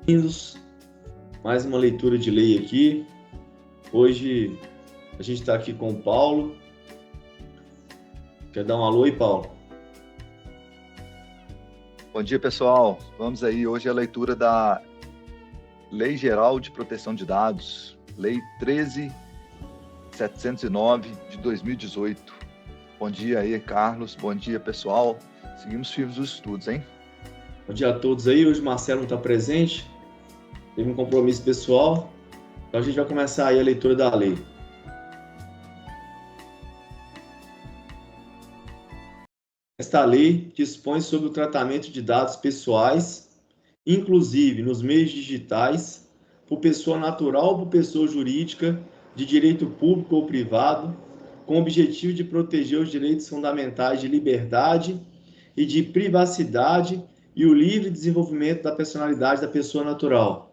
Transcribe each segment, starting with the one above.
Bem-vindos. Mais uma leitura de lei aqui. Hoje a gente está aqui com o Paulo. Quer dar um alô aí, Paulo? Bom dia, pessoal. Vamos aí. Hoje é a leitura da Lei Geral de Proteção de Dados, Lei 13.709 de 2018. Bom dia aí, Carlos. Bom dia, pessoal. Seguimos firmes os estudos, hein? Bom dia a todos aí. Hoje o Marcelo não está presente. Teve um compromisso pessoal. Então a gente vai começar aí a leitura da lei. Esta lei dispõe sobre o tratamento de dados pessoais, inclusive nos meios digitais, por pessoa natural ou por pessoa jurídica, de direito público ou privado, com o objetivo de proteger os direitos fundamentais de liberdade e de privacidade e o livre desenvolvimento da personalidade da pessoa natural.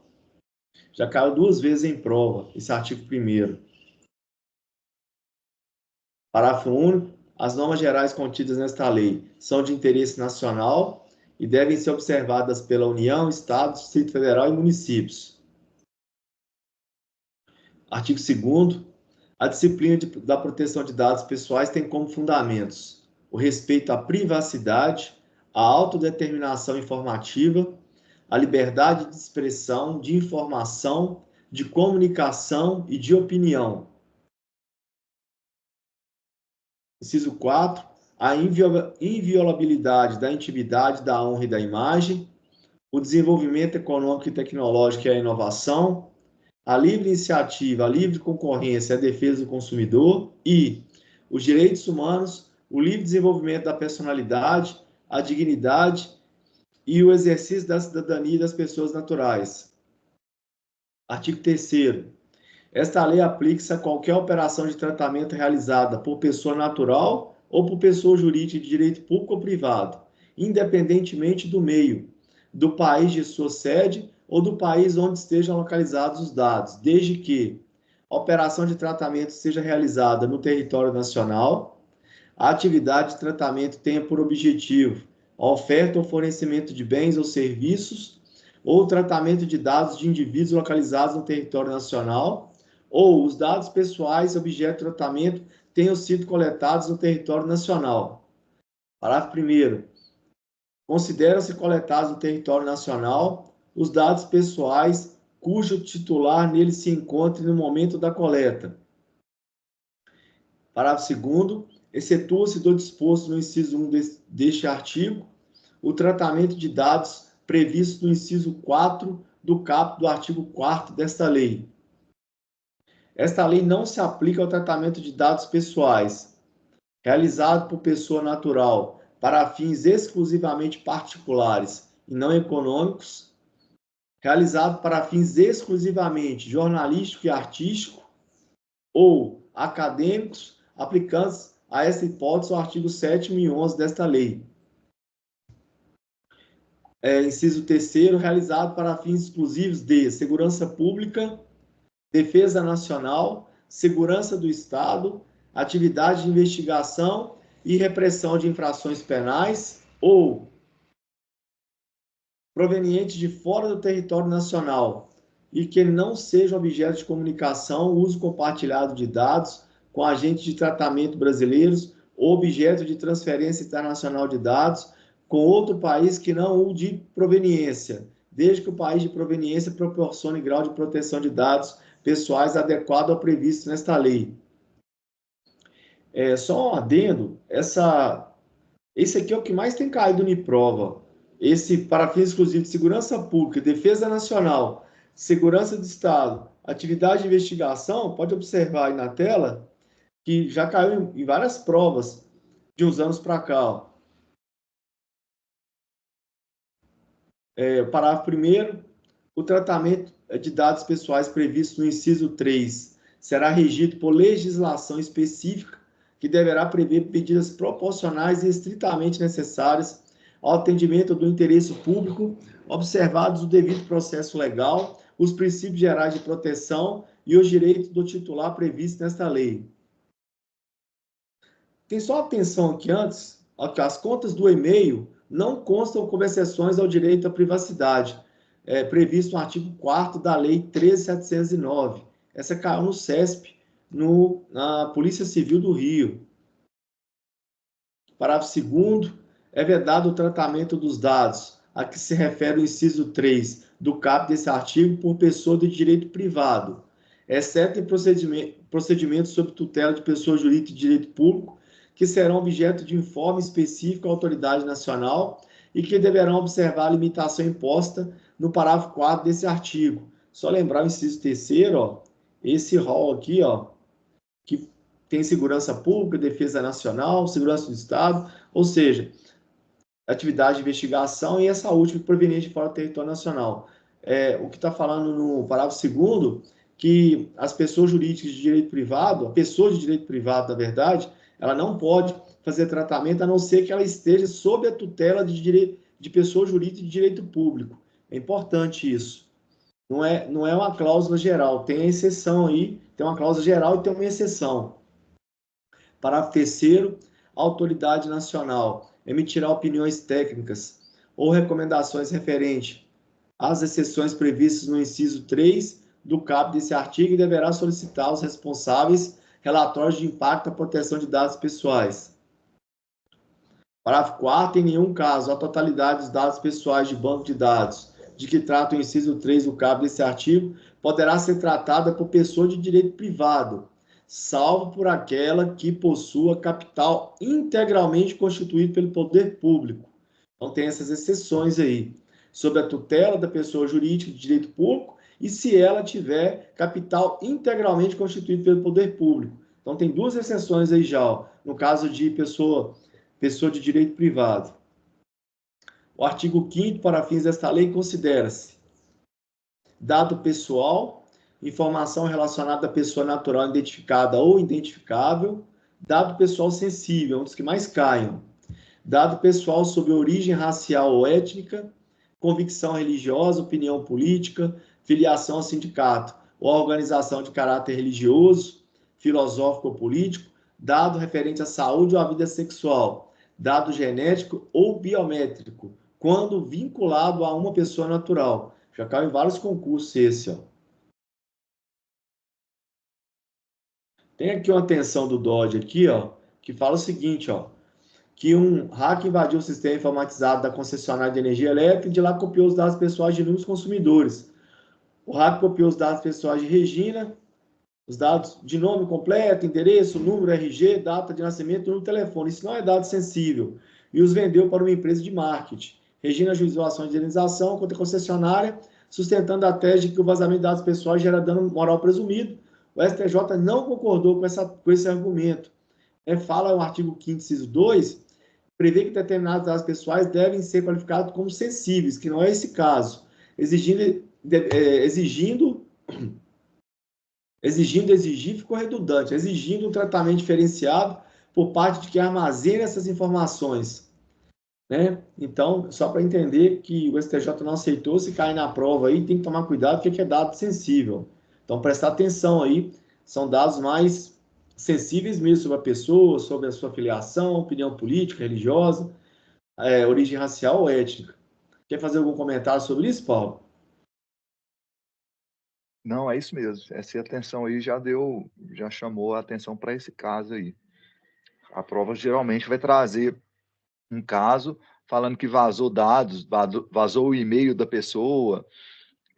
Já caiu 2 vezes em prova esse artigo 1º. Parágrafo único. As normas gerais contidas nesta lei são de interesse nacional e devem ser observadas pela União, Estado, Distrito Federal e municípios. Artigo 2º. A disciplina da proteção de dados pessoais tem como fundamentos o respeito à privacidade, à autodeterminação informativa, à liberdade de expressão, de informação, de comunicação e de opinião. Inciso 4. A inviolabilidade da intimidade, da honra e da imagem, o desenvolvimento econômico e tecnológico e a inovação, a livre iniciativa, a livre concorrência e a defesa do consumidor e os direitos humanos, o livre desenvolvimento da personalidade, a dignidade e o exercício da cidadania das pessoas naturais. Artigo 3º. Esta lei aplica-se a qualquer operação de tratamento realizada por pessoa natural ou por pessoa jurídica de direito público ou privado, independentemente do meio, do país de sua sede ou do país onde estejam localizados os dados, desde que a operação de tratamento seja realizada no território nacional, a atividade de tratamento tenha por objetivo a oferta ou fornecimento de bens ou serviços, ou o tratamento de dados de indivíduos localizados no território nacional, ou os dados pessoais objeto de tratamento tenham sido coletados no território nacional. Parágrafo 1º. Consideram-se coletados no território nacional os dados pessoais cujo titular nele se encontre no momento da coleta. Parágrafo 2º. Excetua-se do disposto no inciso 1 deste artigo o tratamento de dados previsto no inciso 4 do caput do artigo 4º desta lei. Esta lei não se aplica ao tratamento de dados pessoais realizado por pessoa natural para fins exclusivamente particulares e não econômicos, realizado para fins exclusivamente jornalístico e artístico ou acadêmicos, aplicando-se a essa hipótese o artigo 7º e 11 desta lei. Inciso 3º, realizado para fins exclusivos de segurança pública, defesa nacional, segurança do Estado, atividade de investigação e repressão de infrações penais ou provenientes de fora do território nacional e que não seja objeto de comunicação, uso compartilhado de dados com agentes de tratamento brasileiros ou objeto de transferência internacional de dados com outro país que não o de proveniência, desde que o país de proveniência proporcione grau de proteção de dados pessoais adequado ao previsto nesta lei. Só um adendo, esse aqui é o que mais tem caído em prova. Esse para fins exclusivos de segurança pública, defesa nacional, segurança do Estado, atividade de investigação, pode observar aí na tela que já caiu em várias provas de uns anos para cá. Parágrafo 1º, o tratamento de dados pessoais previsto no inciso 3 será regido por legislação específica que deverá prever medidas proporcionais e estritamente necessárias ao atendimento do interesse público, observados o devido processo legal, os princípios gerais de proteção e os direitos do titular previstos nesta lei. Tem só atenção aqui antes, que as contas do e-mail não constam como exceções ao direito à privacidade. previsto no artigo 4º da Lei 13.709. Essa caiu no CESP, na Polícia Civil do Rio. Parágrafo 2º, é vedado o tratamento dos dados a que se refere o inciso 3 do caput desse artigo por pessoa de direito privado, exceto em procedimentos sob tutela de pessoa jurídica de direito público, que serão objeto de informe específico à autoridade nacional e que deverão observar a limitação imposta no parágrafo 4º desse artigo. Só lembrar o inciso 3º, esse rol aqui, que tem segurança pública, defesa nacional, segurança do Estado, ou seja, atividade de investigação e essa última proveniente de fora do território nacional. O que está falando no parágrafo 2º, que as pessoas jurídicas de direito privado, a pessoa de direito privado, na verdade, ela não pode fazer tratamento a não ser que ela esteja sob a tutela de pessoa jurídica de direito público. É importante isso. Não é uma cláusula geral, tem a exceção aí, tem uma cláusula geral e tem uma exceção. Parágrafo 3º, a autoridade nacional emitirá opiniões técnicas ou recomendações referentes às exceções previstas no inciso 3 do caput desse artigo e deverá solicitar aos responsáveis relatórios de impacto à proteção de dados pessoais. Parágrafo 4º, em nenhum caso, a totalidade dos dados pessoais de banco de dados de que trata o inciso 3 do caput desse artigo poderá ser tratada por pessoa de direito privado, salvo por aquela que possua capital integralmente constituído pelo poder público. Então, tem essas exceções aí, sob a tutela da pessoa jurídica de direito público e se ela tiver capital integralmente constituído pelo poder público. Então, tem duas exceções aí já, no caso de pessoa de direito privado. O artigo 5º, para fins desta lei, considera-se dado pessoal, informação relacionada à pessoa natural identificada ou identificável, dado pessoal sensível, um dos que mais caem, dado pessoal sobre origem racial ou étnica, convicção religiosa, opinião política, filiação ao sindicato ou organização de caráter religioso, filosófico ou político, dado referente à saúde ou à vida sexual, dado genético ou biométrico, quando vinculado a uma pessoa natural. Já caiu em vários concursos esse, Tem aqui uma atenção do Dodge aqui, que fala o seguinte, que um hacker invadiu o sistema informatizado da concessionária de energia elétrica e de lá copiou os dados pessoais de inúmeros consumidores. O hacker copiou os dados pessoais de Regina, os dados de nome completo, endereço, número, RG, data de nascimento, número de telefone. Isso não é dado sensível. E os vendeu para uma empresa de marketing. Regina ajuizou a ação de indenização contra a concessionária, sustentando a tese de que o vazamento de dados pessoais gera dano moral presumido. O STJ não concordou com esse argumento. Fala o artigo 5º, inciso 2, prevê que determinados dados pessoais devem ser qualificados como sensíveis, que não é esse caso, exigir ficou redundante, exigindo um tratamento diferenciado por parte de quem armazena essas informações. Então, só para entender que o STJ não aceitou, se cair na prova aí, tem que tomar cuidado, porque é dado sensível. Então, prestar atenção aí, são dados mais sensíveis mesmo sobre a pessoa, sobre a sua filiação, opinião política, religiosa, origem racial ou étnica. Quer fazer algum comentário sobre isso, Paulo? Não, é isso mesmo. Essa atenção aí já chamou a atenção para esse caso aí. A prova geralmente vai trazer um caso falando que vazou dados, vazou o e-mail da pessoa,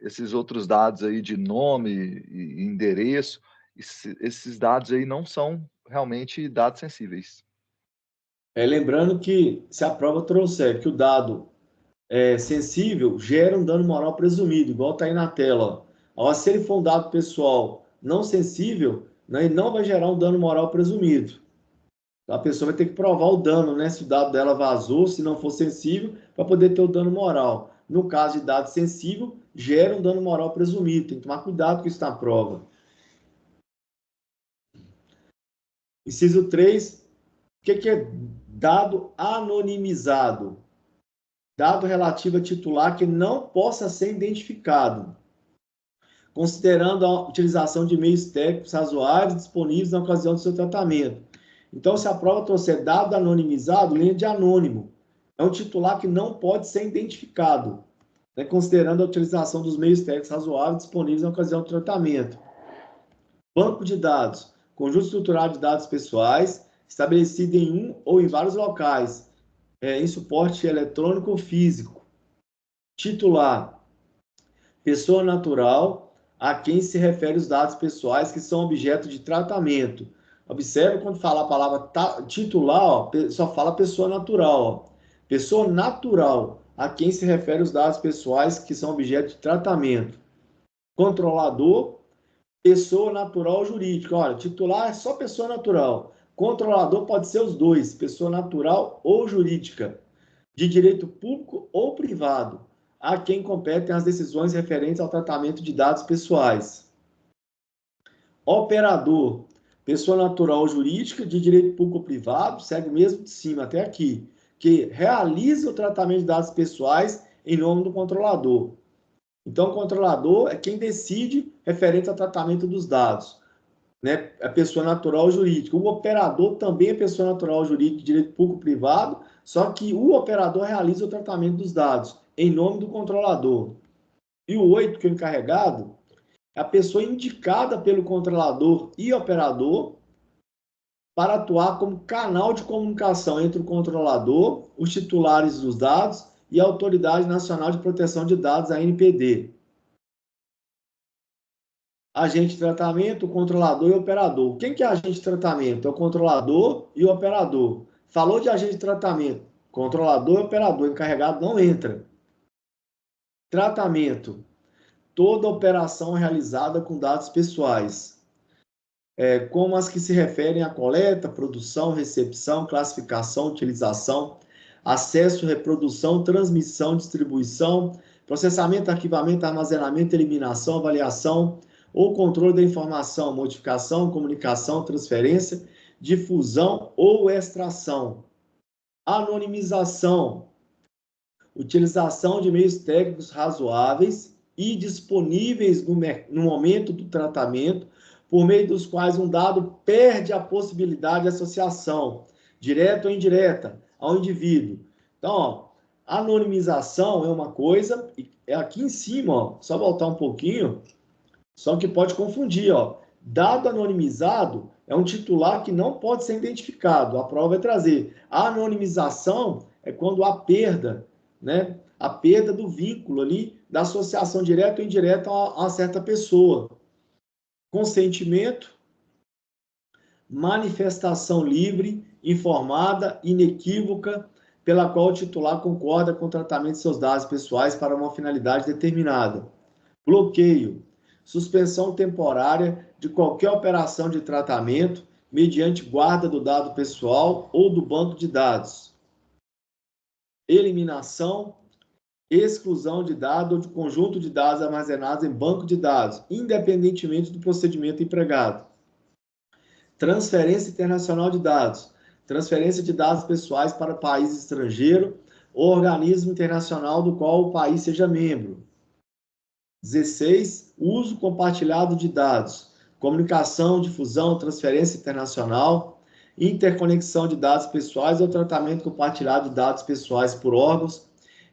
esses outros dados aí de nome e endereço, esses dados aí não são realmente dados sensíveis. Lembrando que se a prova trouxer que o dado sensível gera um dano moral presumido, igual está aí na tela. Se ele for um dado pessoal não sensível, ele não vai gerar um dano moral presumido. A pessoa vai ter que provar o dano, se o dado dela vazou, se não for sensível, para poder ter o dano moral. No caso de dado sensível, gera um dano moral presumido. Tem que tomar cuidado com isso na prova. Inciso 3, o que é dado anonimizado? Dado relativo a titular que não possa ser identificado, considerando a utilização de meios técnicos razoáveis disponíveis na ocasião do seu tratamento. Então, se a prova trouxer dado anonimizado, linha de anônimo. É um titular que não pode ser identificado. né, considerando a utilização dos meios técnicos razoáveis disponíveis na ocasião do tratamento. Banco de dados, conjunto estruturado de dados pessoais, estabelecido em um ou em vários locais, em suporte eletrônico ou físico. Titular, pessoa natural a quem se refere os dados pessoais que são objeto de tratamento. Observe quando fala a palavra titular, ó, só fala pessoa natural. Ó. Pessoa natural a quem se refere os dados pessoais que são objeto de tratamento. Controlador, pessoa natural ou jurídica. Olha, titular é só pessoa natural. Controlador pode ser os dois, pessoa natural ou jurídica, de direito público ou privado, a quem competem as decisões referentes ao tratamento de dados pessoais. Operador, pessoa natural ou jurídica, de direito público ou privado, segue mesmo de cima até aqui, que realiza o tratamento de dados pessoais em nome do controlador. Então, o controlador é quem decide referente ao tratamento dos dados, né? A pessoa natural ou jurídica. O operador também é pessoa natural ou jurídica de direito público ou privado, só que o operador realiza o tratamento dos dados em nome do controlador. E o 8, que é o encarregado, é a pessoa indicada pelo controlador e operador para atuar como canal de comunicação entre o controlador, os titulares dos dados e a Autoridade Nacional de Proteção de Dados, a ANPD. Agente de tratamento, controlador e operador. Quem que é agente de tratamento? É o controlador e o operador. Falou de agente de tratamento, controlador e operador, encarregado não entra. Tratamento. Toda operação realizada com dados pessoais, como as que se referem à coleta, produção, recepção, classificação, utilização, acesso, reprodução, transmissão, distribuição, processamento, arquivamento, armazenamento, eliminação, avaliação ou controle da informação, modificação, comunicação, transferência, difusão ou extração. Anonimização, utilização de meios técnicos razoáveis e disponíveis no momento do tratamento, por meio dos quais um dado perde a possibilidade de associação, direta ou indireta, ao indivíduo. Então, ó, anonimização é uma coisa, é aqui em cima, ó, só voltar um pouquinho, só que pode confundir, ó. Dado anonimizado é um titular que não pode ser identificado, a prova vai trazer. A anonimização é quando há perda, né? A perda do vínculo ali, da associação direta ou indireta a uma certa pessoa. Consentimento, manifestação livre, informada, inequívoca, pela qual o titular concorda com o tratamento de seus dados pessoais para uma finalidade determinada. Bloqueio, suspensão temporária de qualquer operação de tratamento mediante guarda do dado pessoal ou do banco de dados. Eliminação, exclusão de dado ou de conjunto de dados armazenados em banco de dados, independentemente do procedimento empregado. Transferência internacional de dados, transferência de dados pessoais para país estrangeiro ou organismo internacional do qual o país seja membro. 16. Uso compartilhado de dados, comunicação, difusão, transferência internacional, interconexão de dados pessoais ou tratamento compartilhado de dados pessoais por órgãos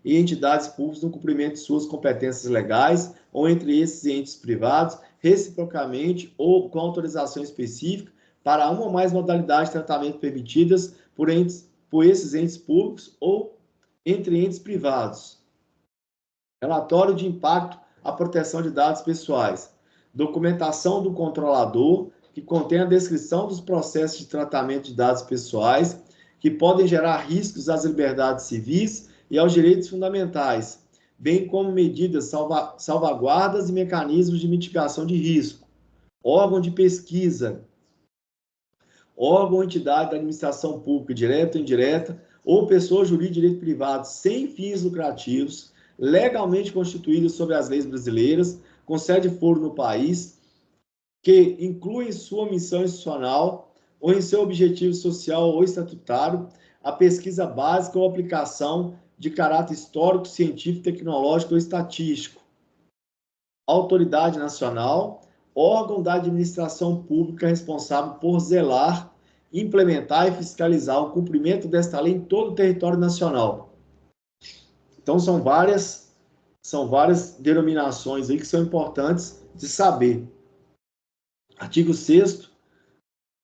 e entidades públicas no cumprimento de suas competências legais ou entre esses entes privados, reciprocamente ou com autorização específica para uma ou mais modalidades de tratamento permitidas por esses entes públicos ou entre entes privados. Relatório de impacto à proteção de dados pessoais. Documentação do controlador, que contém a descrição dos processos de tratamento de dados pessoais, que podem gerar riscos às liberdades civis e aos direitos fundamentais, bem como medidas salvaguardas e mecanismos de mitigação de risco. Órgão de pesquisa, órgão ou entidade da administração pública, direta ou indireta, ou pessoa jurídica de direito privado sem fins lucrativos, legalmente constituídos sob as leis brasileiras, com sede e foro no país, que inclui em sua missão institucional ou em seu objetivo social ou estatutário a pesquisa básica ou aplicação de caráter histórico, científico, tecnológico ou estatístico. Autoridade nacional, órgão da administração pública responsável por zelar, implementar e fiscalizar o cumprimento desta lei em todo o território nacional. Então, são várias São várias denominações aí que são importantes de saber. Artigo 6º.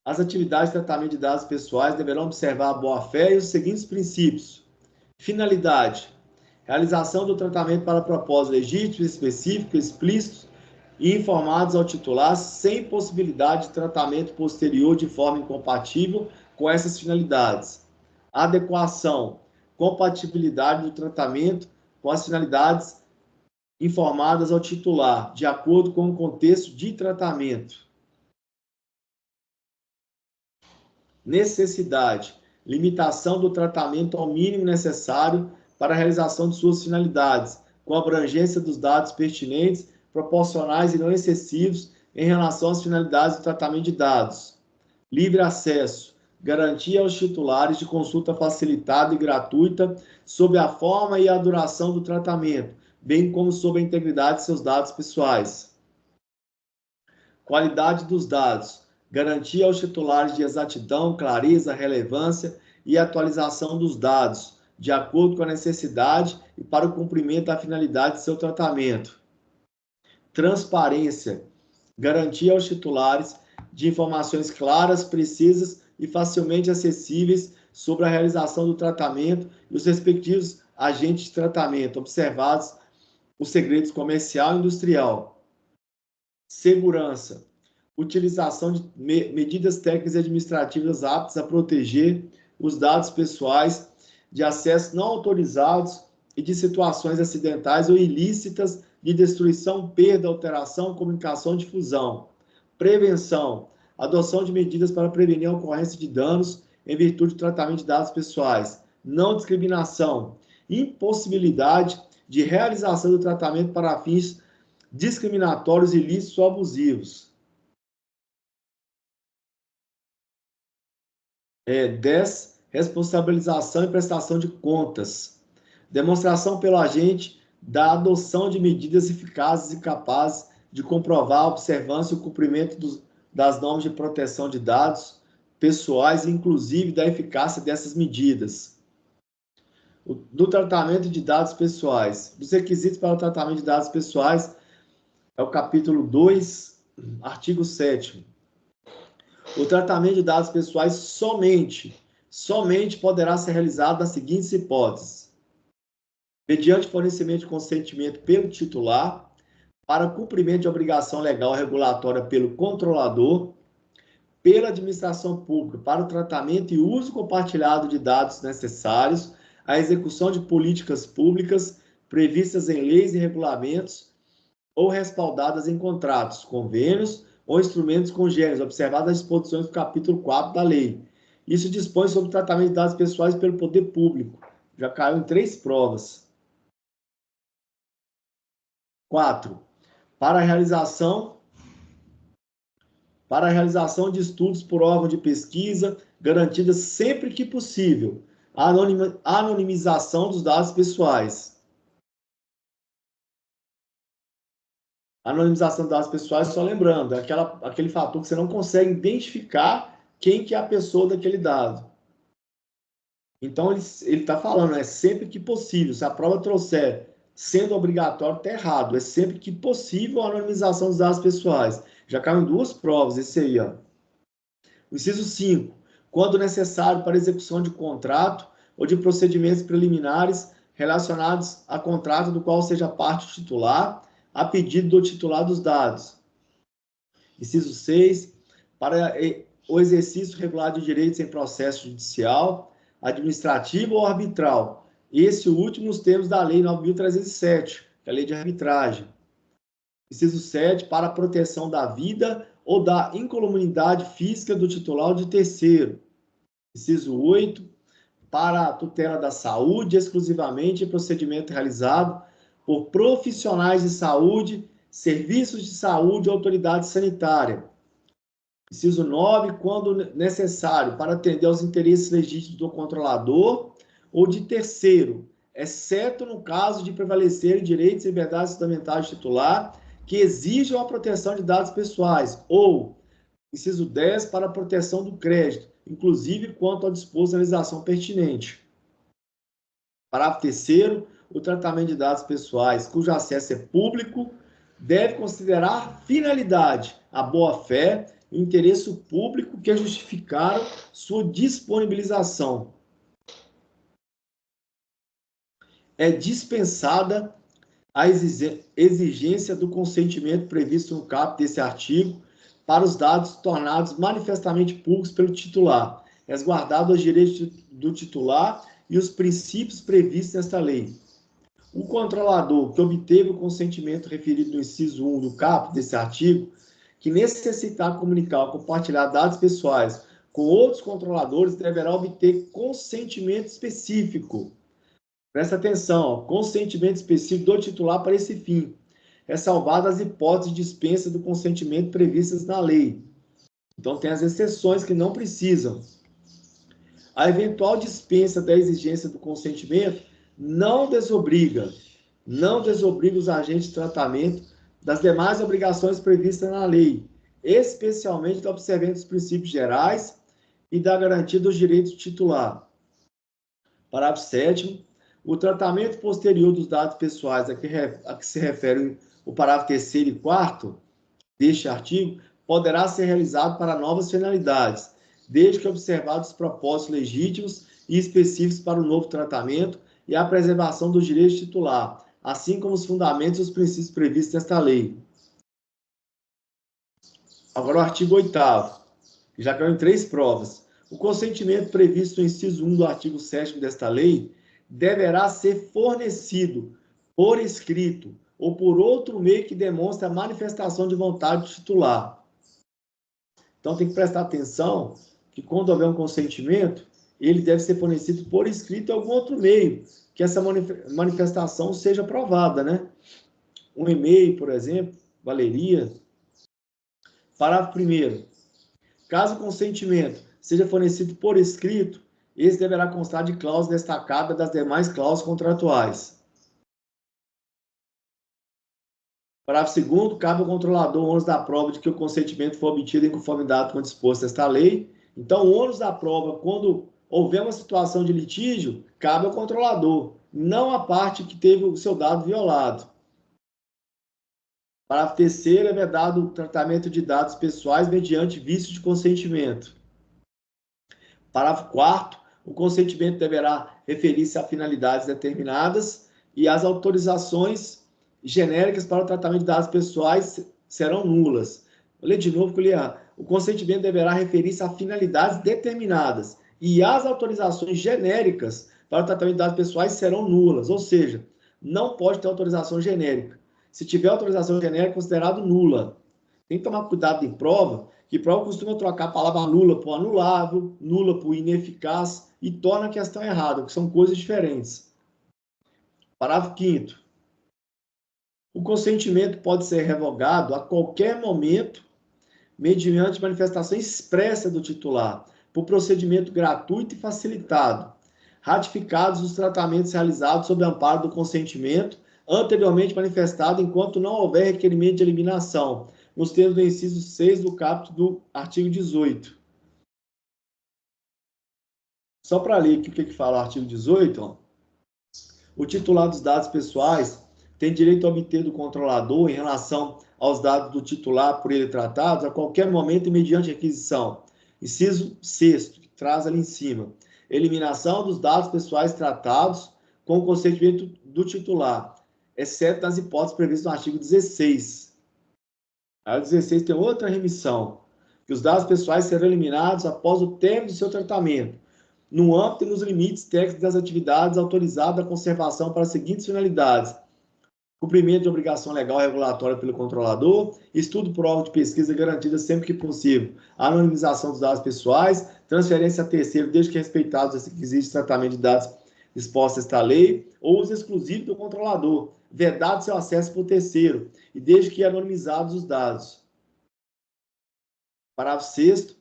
As atividades de tratamento de dados pessoais deverão observar a boa-fé e os seguintes princípios. Finalidade. Realização do tratamento para propósitos legítimos, específicos, explícitos e informados ao titular, sem possibilidade de tratamento posterior de forma incompatível com essas finalidades. Adequação. Compatibilidade do tratamento com as finalidades informadas ao titular, de acordo com o contexto de tratamento. Necessidade. Limitação do tratamento ao mínimo necessário para a realização de suas finalidades, com abrangência dos dados pertinentes, proporcionais e não excessivos em relação às finalidades do tratamento de dados. Livre acesso. Garantia aos titulares de consulta facilitada e gratuita sobre a forma e a duração do tratamento, bem como sobre a integridade de seus dados pessoais. Qualidade dos dados. Garantia aos titulares de exatidão, clareza, relevância e atualização dos dados, de acordo com a necessidade e para o cumprimento da finalidade de seu tratamento. Transparência. Garantia aos titulares de informações claras, precisas e facilmente acessíveis sobre a realização do tratamento e os respectivos agentes de tratamento, observados os segredos comercial e industrial. Segurança. Utilização de medidas técnicas e administrativas aptas a proteger os dados pessoais de acesso não autorizados e de situações acidentais ou ilícitas de destruição, perda, alteração, comunicação e difusão. Prevenção. Adoção de medidas para prevenir a ocorrência de danos em virtude do tratamento de dados pessoais. Não discriminação. Impossibilidade de realização do tratamento para fins discriminatórios, ilícitos ou abusivos. 10. Responsabilização e prestação de contas. Demonstração pelo agente da adoção de medidas eficazes e capazes de comprovar a observância e o cumprimento das normas de proteção de dados pessoais, inclusive da eficácia dessas medidas. Do tratamento de dados pessoais. Dos requisitos para o tratamento de dados pessoais é o capítulo 2, artigo 7º. O tratamento de dados pessoais somente poderá ser realizado nas seguintes hipóteses: mediante fornecimento de consentimento pelo titular, para cumprimento de obrigação legal regulatória pelo controlador, pela administração pública para o tratamento e uso compartilhado de dados necessários à execução de políticas públicas previstas em leis e regulamentos ou respaldadas em contratos, convênios ou instrumentos congêneres, observadas as disposições do capítulo 4 da lei. Isso dispõe sobre o tratamento de dados pessoais pelo poder público. Já caiu em 3 provas. 4. Para a realização de estudos por órgão de pesquisa, garantida sempre que possível a anonimização dos dados pessoais. Anonimização dos dados pessoais, só lembrando, é aquele fator que você não consegue identificar quem que é a pessoa daquele dado. Então, ele está falando, é sempre que possível. Se a prova trouxer sendo obrigatório, está errado. É sempre que possível a anonimização dos dados pessoais. Já caiu em 2 provas, esse aí, ó. O inciso 5. Quando necessário para execução de contrato ou de procedimentos preliminares relacionados a contrato do qual seja parte o titular, a pedido do titular dos dados. Inciso 6. Para o exercício regular de direitos em processo judicial, administrativo ou arbitral. Esse último nos termos da Lei 9.307, que é a Lei de Arbitragem. Inciso 7. Para a proteção da vida ou da incolumidade física do titular ou de terceiro. Inciso 8. Para a tutela da saúde, exclusivamente em procedimento realizado por profissionais de saúde, serviços de saúde ou autoridade sanitária. Inciso 9, quando necessário, para atender aos interesses legítimos do controlador ou de terceiro, exceto no caso de prevalecerem direitos e liberdades fundamentais do titular que exijam a proteção de dados pessoais, ou, inciso 10, para a proteção do crédito, inclusive quanto ao disposto da legislação pertinente. Parágrafo 3º, o tratamento de dados pessoais cujo acesso é público deve considerar finalidade, a boa-fé e o interesse público que justificaram sua disponibilização. É dispensada a exigência do consentimento previsto no caput desse artigo para os dados tornados manifestamente públicos pelo titular, resguardado os direitos do titular e os princípios previstos nesta lei. O controlador que obteve o consentimento referido no inciso 1 do caput desse artigo, que necessitar comunicar ou compartilhar dados pessoais com outros controladores, deverá obter consentimento específico. Presta atenção, consentimento específico do titular para esse fim, ressalvadas as hipóteses de dispensa do consentimento previstas na lei. Então, tem as exceções que não precisam. A eventual dispensa da exigência do consentimento não desobriga os agentes de tratamento das demais obrigações previstas na lei, especialmente da observância dos princípios gerais e da garantia dos direitos do titular. Parágrafo 7º. O tratamento posterior dos dados pessoais a que se refere o parágrafo 3º e 4º deste artigo poderá ser realizado para novas finalidades, desde que observados os propósitos legítimos e específicos para o novo tratamento e a preservação dos direitos do titular, assim como os fundamentos e os princípios previstos nesta lei. Agora o artigo 8º, que já caiu em 3 provas. O consentimento previsto no inciso 1 do artigo 7º desta lei deverá ser fornecido por escrito ou por outro meio que demonstre a manifestação de vontade do titular. Então, tem que prestar atenção que quando houver um consentimento, ele deve ser fornecido por escrito ou algum outro meio, que essa manifestação seja aprovada, né? Um e-mail, por exemplo, valeria. Parágrafo 1º. Caso o consentimento seja fornecido por escrito, esse deverá constar de cláusula destacada das demais cláusulas contratuais. Parágrafo 2º. Cabe ao controlador o ônus da prova de que o consentimento foi obtido em conformidade com o disposto nesta lei. Então, o ônus da prova, quando houver uma situação de litígio, cabe ao controlador, não à parte que teve o seu dado violado. Parágrafo 3º. É vedado o tratamento de dados pessoais mediante vício de consentimento. Parágrafo 4º. O consentimento deverá referir-se a finalidades determinadas e as autorizações genéricas para o tratamento de dados pessoais serão nulas. Vou ler de novo que eu li errado. O consentimento deverá referir-se a finalidades determinadas e as autorizações genéricas para o tratamento de dados pessoais serão nulas, ou seja, não pode ter autorização genérica. Se tiver autorização genérica, é considerado nula. Tem que tomar cuidado em prova, que prova costuma trocar a palavra nula por anulável, nula por ineficaz, e torna a questão errada, que são coisas diferentes. Parágrafo 5º. O consentimento pode ser revogado a qualquer momento, mediante manifestação expressa do titular, por procedimento gratuito e facilitado, ratificados os tratamentos realizados sob amparo do consentimento, anteriormente manifestado enquanto não houver requerimento de eliminação, nos termos do inciso 6 do caput do artigo 18. Só para ler aqui o que fala o artigo 18, ó. O titular dos dados pessoais tem direito a obter do controlador, em relação aos dados do titular por ele tratados, a qualquer momento e mediante requisição. Inciso 6º, que traz ali em cima. Eliminação dos dados pessoais tratados com o consentimento do titular, exceto nas hipóteses previstas no artigo 16. Aí o 16 tem outra remissão, que os dados pessoais serão eliminados após o término do seu tratamento, no âmbito e nos limites técnicos das atividades autorizadas à conservação para as seguintes finalidades: cumprimento de obrigação legal regulatória pelo controlador, estudo por órgão de pesquisa garantida sempre que possível, anonimização dos dados pessoais, transferência a terceiro, desde que respeitados os requisitos de tratamento de dados dispostos nesta lei, ou uso exclusivo do controlador, vedado seu acesso por terceiro, e desde que anonimizados os dados. Parágrafo 6º.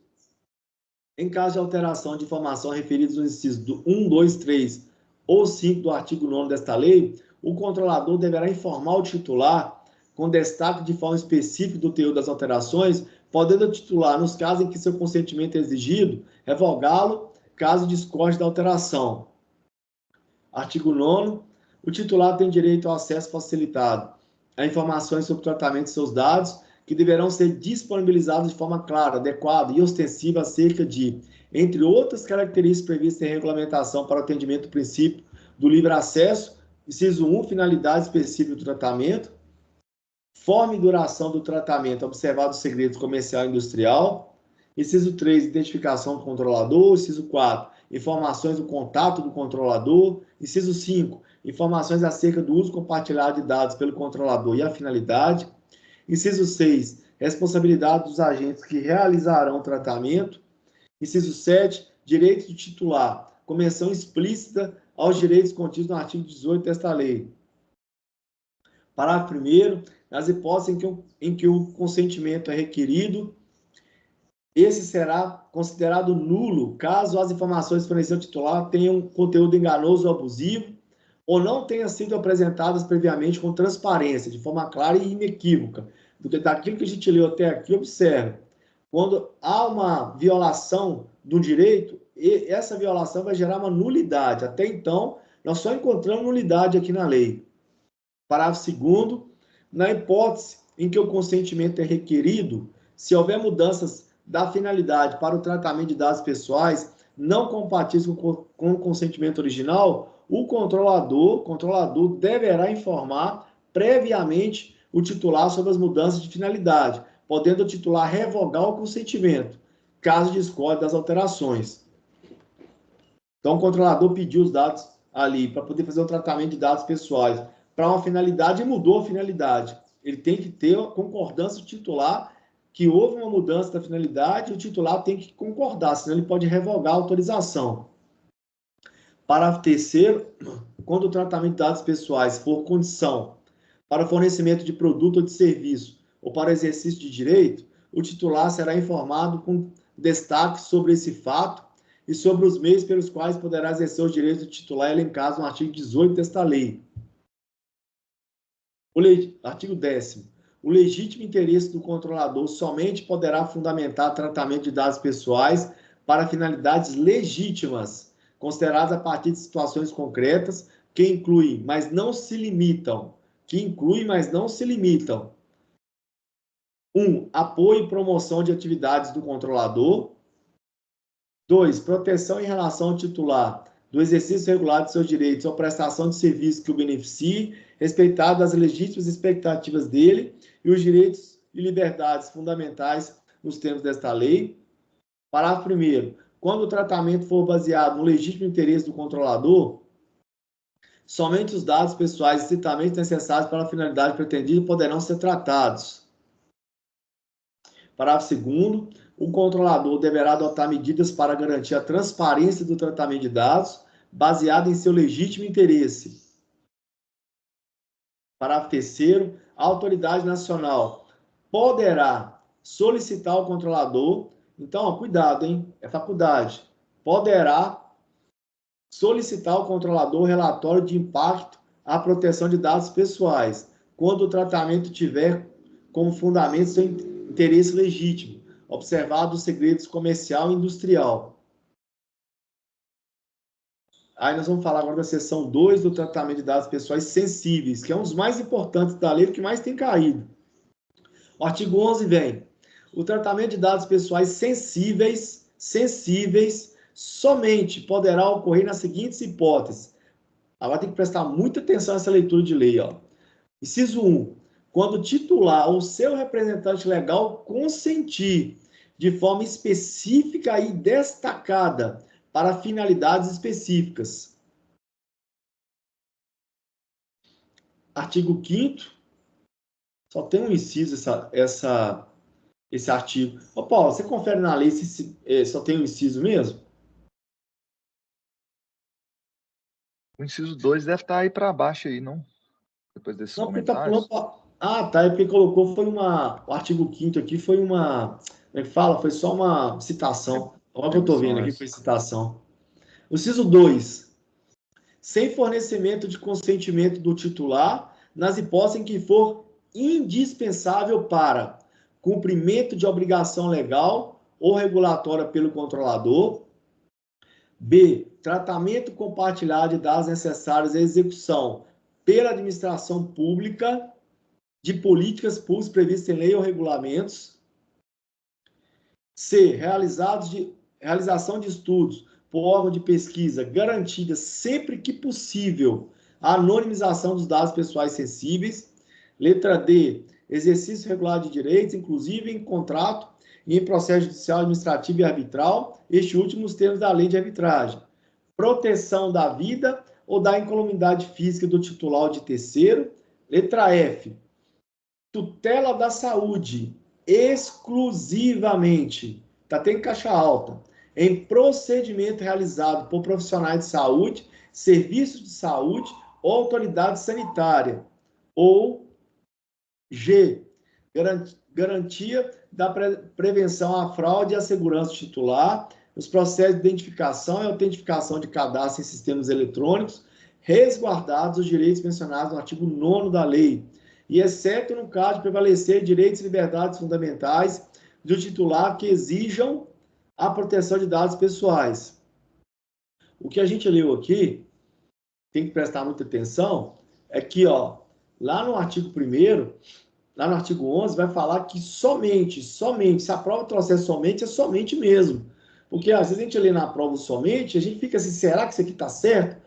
Em caso de alteração de informação referidas nos incisos 1, 2, 3 ou 5 do artigo 9º desta lei, o controlador deverá informar o titular, com destaque de forma específica do teor das alterações, podendo o titular, nos casos em que seu consentimento é exigido, revogá-lo, caso discorde da alteração. Artigo 9º. o titular tem direito ao acesso facilitado a informações sobre o tratamento de seus dados, que deverão ser disponibilizados de forma clara, adequada e ostensiva acerca de, entre outras características previstas em regulamentação para o atendimento do princípio do livre acesso, inciso 1, finalidade específica do tratamento, forma e duração do tratamento, observado o segredo comercial e industrial, inciso 3, identificação do controlador, inciso 4, informações do contato do controlador, inciso 5, informações acerca do uso compartilhado de dados pelo controlador e a finalidade, inciso 6, responsabilidade dos agentes que realizarão o tratamento, inciso 7, direitos do titular, com menção explícita aos direitos contidos no artigo 18 desta lei. Parágrafo 1º, nas hipóteses em que o consentimento é requerido, esse será considerado nulo caso as informações fornecidas ao titular tenham conteúdo enganoso ou abusivo ou não tenham sido apresentadas previamente com transparência, de forma clara e inequívoca. Daquilo que a gente leu até aqui, observe, quando há uma violação do direito, essa violação vai gerar uma nulidade. Até então, nós só encontramos nulidade aqui na lei. Parágrafo 2º, na hipótese em que o consentimento é requerido, se houver mudanças da finalidade para o tratamento de dados pessoais não compatíveis com o consentimento original, o controlador deverá informar previamente o titular sobre as mudanças de finalidade, podendo o titular revogar o consentimento, caso discorde das alterações. Então, o controlador pediu os dados ali para poder fazer o tratamento de dados pessoais para uma finalidade e mudou a finalidade. Ele tem que ter a concordância do titular que houve uma mudança da finalidade e o titular tem que concordar, senão ele pode revogar a autorização. Parágrafo 3º, quando o tratamento de dados pessoais for condição para o fornecimento de produto ou de serviço ou para o exercício de direito, o titular será informado com destaque sobre esse fato e sobre os meios pelos quais poderá exercer os direitos do titular elencados no artigo 18 desta lei. Artigo 10º. O legítimo interesse do controlador somente poderá fundamentar tratamento de dados pessoais para finalidades legítimas, consideradas a partir de situações concretas, que incluem, mas não se limitam. 1. Apoio e promoção de atividades do controlador. 2. Proteção em relação ao titular do exercício regular de seus direitos ou prestação de serviço que o beneficie, respeitado as legítimas expectativas dele e os direitos e liberdades fundamentais nos termos desta lei. Parágrafo 1º. Quando o tratamento for baseado no legítimo interesse do controlador, somente os dados pessoais estritamente necessários para a finalidade pretendida poderão ser tratados. Parágrafo 2º. O controlador deverá adotar medidas para garantir a transparência do tratamento de dados, baseado em seu legítimo interesse. Parágrafo 3º. A autoridade nacional poderá solicitar ao controlador, então, cuidado, hein? É faculdade. Poderá solicitar ao controlador relatório de impacto à proteção de dados pessoais, quando o tratamento tiver como fundamento seu interesse legítimo, observado os segredos comercial e industrial. Aí nós vamos falar agora da seção 2 do tratamento de dados pessoais sensíveis, que é um dos mais importantes da lei, que mais tem caído. O artigo 11 vem: o tratamento de dados pessoais sensíveis somente poderá ocorrer nas seguintes hipóteses. Agora tem que prestar muita atenção nessa leitura de lei. Inciso 1. Quando o titular ou seu representante legal consentir de forma específica e destacada para finalidades específicas. Artigo 5º. Só tem um inciso esse artigo. Ô, Paulo, você confere na lei se só tem um inciso mesmo? O inciso 2 deve estar aí para baixo aí, não? Depois desses comentários. Tá falando... é porque colocou, foi o artigo 5º aqui foi uma... Como é que fala? Foi só uma citação. Olha o que eu estou vendo aqui, foi citação. O inciso 2. Sem fornecimento de consentimento do titular, nas hipóteses em que for indispensável para cumprimento de obrigação legal ou regulatória pelo controlador. B. Tratamento compartilhado de dados necessários à execução, pela administração pública de políticas públicas previstas em lei ou regulamentos. C. Realização de estudos por órgão de pesquisa garantida sempre que possível a anonimização dos dados pessoais sensíveis. Letra D. Exercício regular de direitos, inclusive em contrato e em processo judicial, administrativo e arbitral, este último nos termos da lei de arbitragem. Proteção da vida ou da incolumidade física do titular ou de terceiro. Letra F. Tutela da saúde, exclusivamente, tá tendo caixa alta, em procedimento realizado por profissionais de saúde, serviços de saúde ou autoridade sanitária. Ou G. Garantia da prevenção à fraude e à segurança titular, os processos de identificação e autentificação de cadastro em sistemas eletrônicos, resguardados os direitos mencionados no artigo 9º da lei, e exceto no caso de prevalecer direitos e liberdades fundamentais do titular que exijam a proteção de dados pessoais. O que a gente leu aqui, tem que prestar muita atenção, é que, ó, lá no artigo 1º, lá no artigo 11, vai falar que somente, se a prova trouxer somente, é somente mesmo. Porque às vezes a gente lê na prova somente, a gente fica assim, será que isso aqui está certo?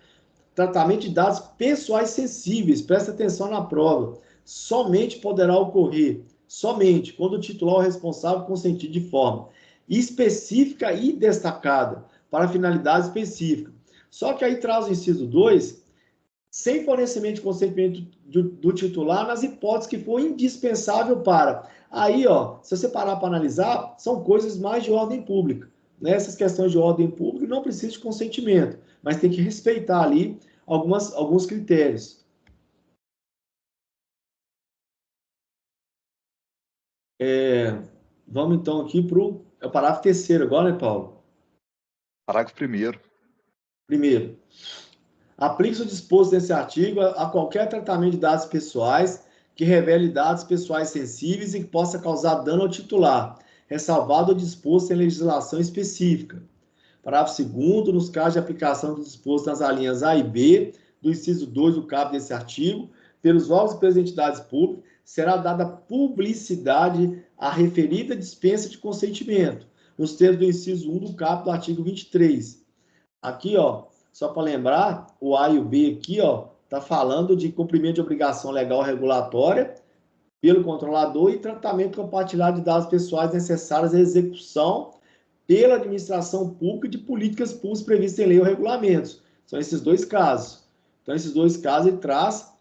Tratamento de dados pessoais sensíveis, presta atenção na prova. Somente poderá ocorrer, somente, quando o titular ou responsável consentir de forma específica e destacada, para finalidade específica. Só que aí traz o inciso 2, sem fornecimento de consentimento do titular, nas hipóteses que for indispensável para. Aí, ó, se você parar para analisar, são coisas mais de ordem pública. Né? Essas questões de ordem pública não precisam de consentimento, mas tem que respeitar ali alguns critérios. Vamos então aqui para o parágrafo 3º agora, né, Paulo? Parágrafo 1º. Primeiro, aplica-se o disposto nesse artigo a qualquer tratamento de dados pessoais que revele dados pessoais sensíveis e que possa causar dano ao titular, ressalvado o disposto em legislação específica. Parágrafo 2º, nos casos de aplicação do disposto nas alíneas A e B, do inciso 2 do caput desse artigo, pelos órgãos e pelas entidades públicas, será dada publicidade à referida dispensa de consentimento, nos termos do inciso 1 do caput do artigo 23. Aqui, ó, só para lembrar, o A e o B aqui, ó, tá falando de cumprimento de obrigação legal regulatória pelo controlador e tratamento compartilhado de dados pessoais necessários à execução pela administração pública de políticas públicas previstas em lei ou regulamentos. São esses dois casos. Então, esses dois casos ele traz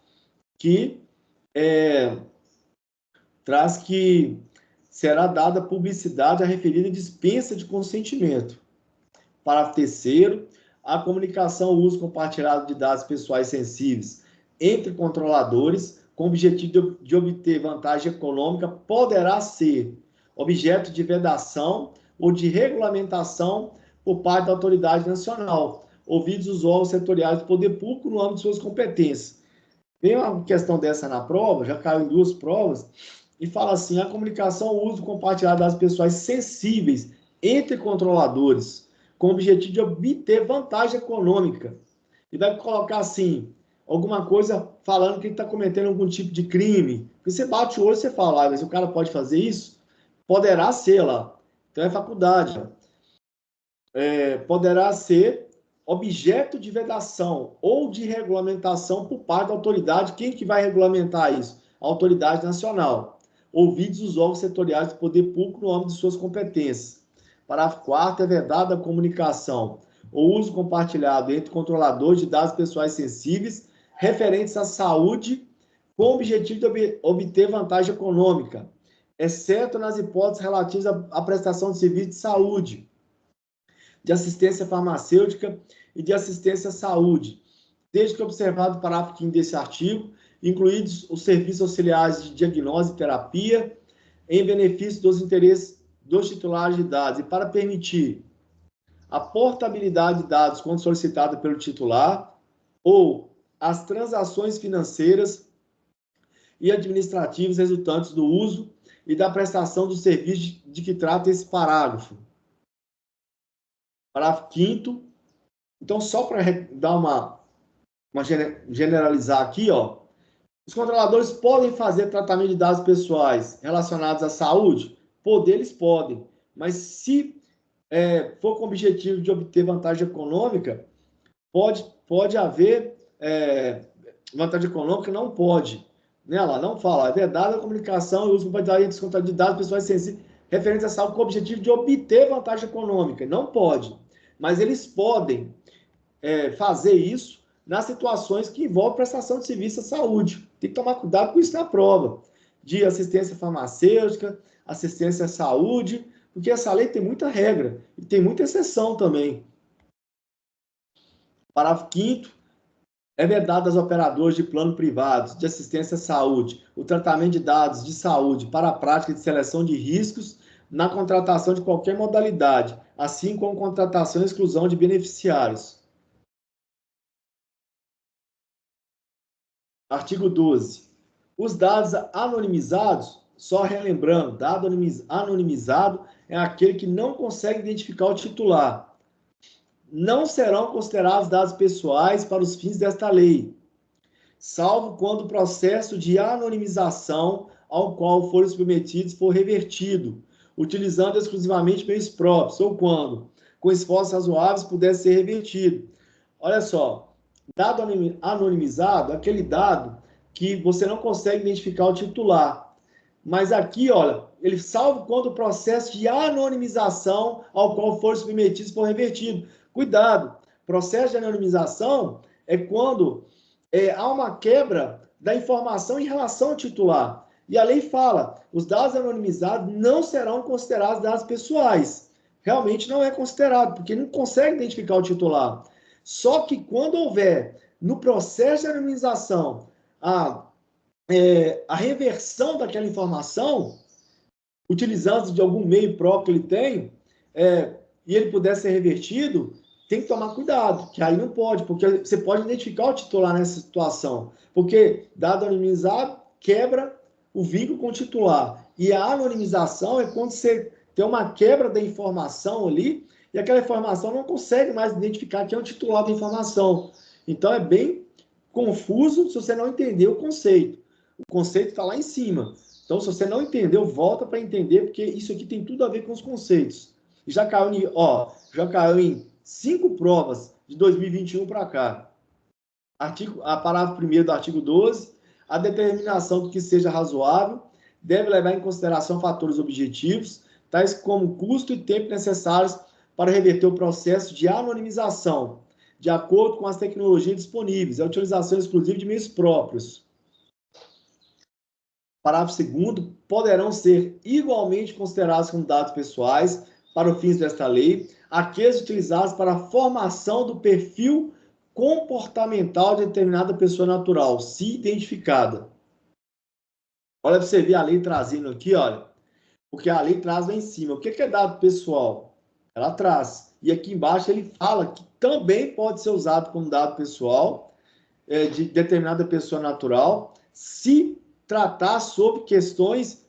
que será dada publicidade à referida dispensa de consentimento. Parágrafo 3º, a comunicação ou uso compartilhado de dados pessoais sensíveis entre controladores com o objetivo de obter vantagem econômica poderá ser objeto de vedação ou de regulamentação por parte da autoridade nacional, ouvidos os órgãos setoriais do poder público no âmbito de suas competências. Tem uma questão dessa na prova, já caiu em 2 provas, e fala assim, a comunicação ou uso compartilhado das pessoas sensíveis entre controladores, com o objetivo de obter vantagem econômica. E vai colocar assim, alguma coisa falando que ele está cometendo algum tipo de crime. Porque você bate o olho e você fala, mas o cara pode fazer isso? Poderá ser lá. Então é faculdade. Poderá ser objeto de vedação ou de regulamentação por parte da autoridade. Quem que vai regulamentar isso? A autoridade nacional. Ouvidos os órgãos setoriais do poder público no âmbito de suas competências. Parágrafo 4º, é vedada a comunicação ou uso compartilhado entre controladores de dados pessoais sensíveis referentes à saúde com o objetivo de obter vantagem econômica, exceto nas hipóteses relativas à prestação de serviço de saúde, de assistência farmacêutica e de assistência à saúde, desde que observado o parágrafo 5º desse artigo, incluídos os serviços auxiliares de diagnose e terapia, em benefício dos interesses dos titulares de dados, e para permitir a portabilidade de dados quando solicitada pelo titular, ou as transações financeiras e administrativas resultantes do uso e da prestação do serviço de que trata esse parágrafo. Parágrafo 5º. Então, só para dar generalizar aqui, ó. Os controladores podem fazer tratamento de dados pessoais relacionados à saúde? Poder, eles podem. Mas se for com o objetivo de obter vantagem econômica, pode haver vantagem econômica, não pode. Né? Ela não fala, é vedada a comunicação e uso de dados pessoais sensíveis referentes à saúde com o objetivo de obter vantagem econômica. Não pode. Mas eles podem fazer isso nas situações que envolvem prestação de serviço à saúde. Tem que tomar cuidado com isso na prova. De assistência farmacêutica, assistência à saúde, porque essa lei tem muita regra e tem muita exceção também. Parágrafo 5º. É vedado aos operadores de plano privados de assistência à saúde o tratamento de dados de saúde para a prática de seleção de riscos na contratação de qualquer modalidade, assim como contratação e exclusão de beneficiários. Artigo 12. Os dados anonimizados, só relembrando, dado anonimizado é aquele que não consegue identificar o titular. Não serão considerados dados pessoais para os fins desta lei, salvo quando o processo de anonimização ao qual forem submetidos for revertido, utilizando exclusivamente meios próprios, ou quando, com esforços razoáveis, puder ser revertido. Olha só, dado anonimizado, aquele dado que você não consegue identificar o titular. Mas aqui, olha, ele salvo quando o processo de anonimização ao qual for submetido for revertido. Cuidado, processo de anonimização é quando há uma quebra da informação em relação ao titular. E a lei fala, os dados anonimizados não serão considerados dados pessoais. Realmente não é considerado, porque não consegue identificar o titular. Só que quando houver, no processo de anonimização, a reversão daquela informação, utilizando de algum meio próprio que ele tem, e ele puder ser revertido, tem que tomar cuidado, que aí não pode, porque você pode identificar o titular nessa situação, porque dado anonimizado quebra o vínculo com o titular, e a anonimização é quando você tem uma quebra da informação ali, e aquela informação não consegue mais identificar quem é o titular da informação. Então é bem confuso se você não entender o conceito. O conceito está lá em cima. Então, se você não entendeu, volta para entender, porque isso aqui tem tudo a ver com os conceitos. Já caiu em 5 provas de 2021 para cá. Parágrafo 1º do artigo 12, a determinação do que seja razoável deve levar em consideração fatores objetivos, tais como custo e tempo necessários para reverter o processo de anonimização, de acordo com as tecnologias disponíveis, a utilização exclusiva de meios próprios. Parágrafo 2º, poderão ser igualmente considerados como dados pessoais, para os fins desta lei, aqueles utilizados para a formação do perfil comportamental de determinada pessoa natural, se identificada. Olha para você ver a lei trazendo aqui, olha, porque a lei traz lá em cima. O que é dado pessoal? Ela traz. E aqui embaixo ele fala que também pode ser usado como dado pessoal de determinada pessoa natural, se tratar sobre questões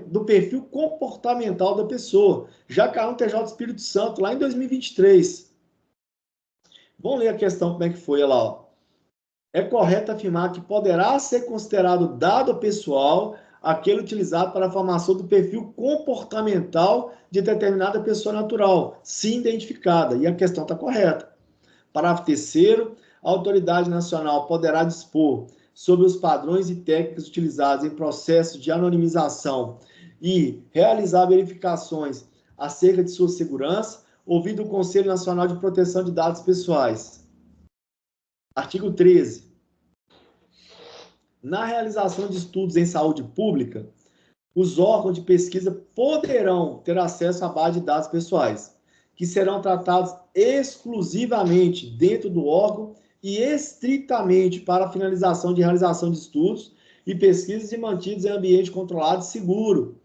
do perfil comportamental da pessoa. Já caiu no TJ do Espírito Santo, lá em 2023. Vamos ler a questão, como é que foi lá. Ó. É correto afirmar que poderá ser considerado dado pessoal aquele utilizado para a formação do perfil comportamental de determinada pessoa natural, se identificada. E a questão está correta. Parágrafo 3º, a autoridade nacional poderá dispor sobre os padrões e técnicas utilizados em processo de anonimização e realizar verificações acerca de sua segurança, ouvido o Conselho Nacional de Proteção de Dados Pessoais. Artigo 13. Na realização de estudos em saúde pública, os órgãos de pesquisa poderão ter acesso à base de dados pessoais, que serão tratados exclusivamente dentro do órgão e estritamente para a finalização de realização de estudos e pesquisas e mantidos em ambiente controlado e seguro,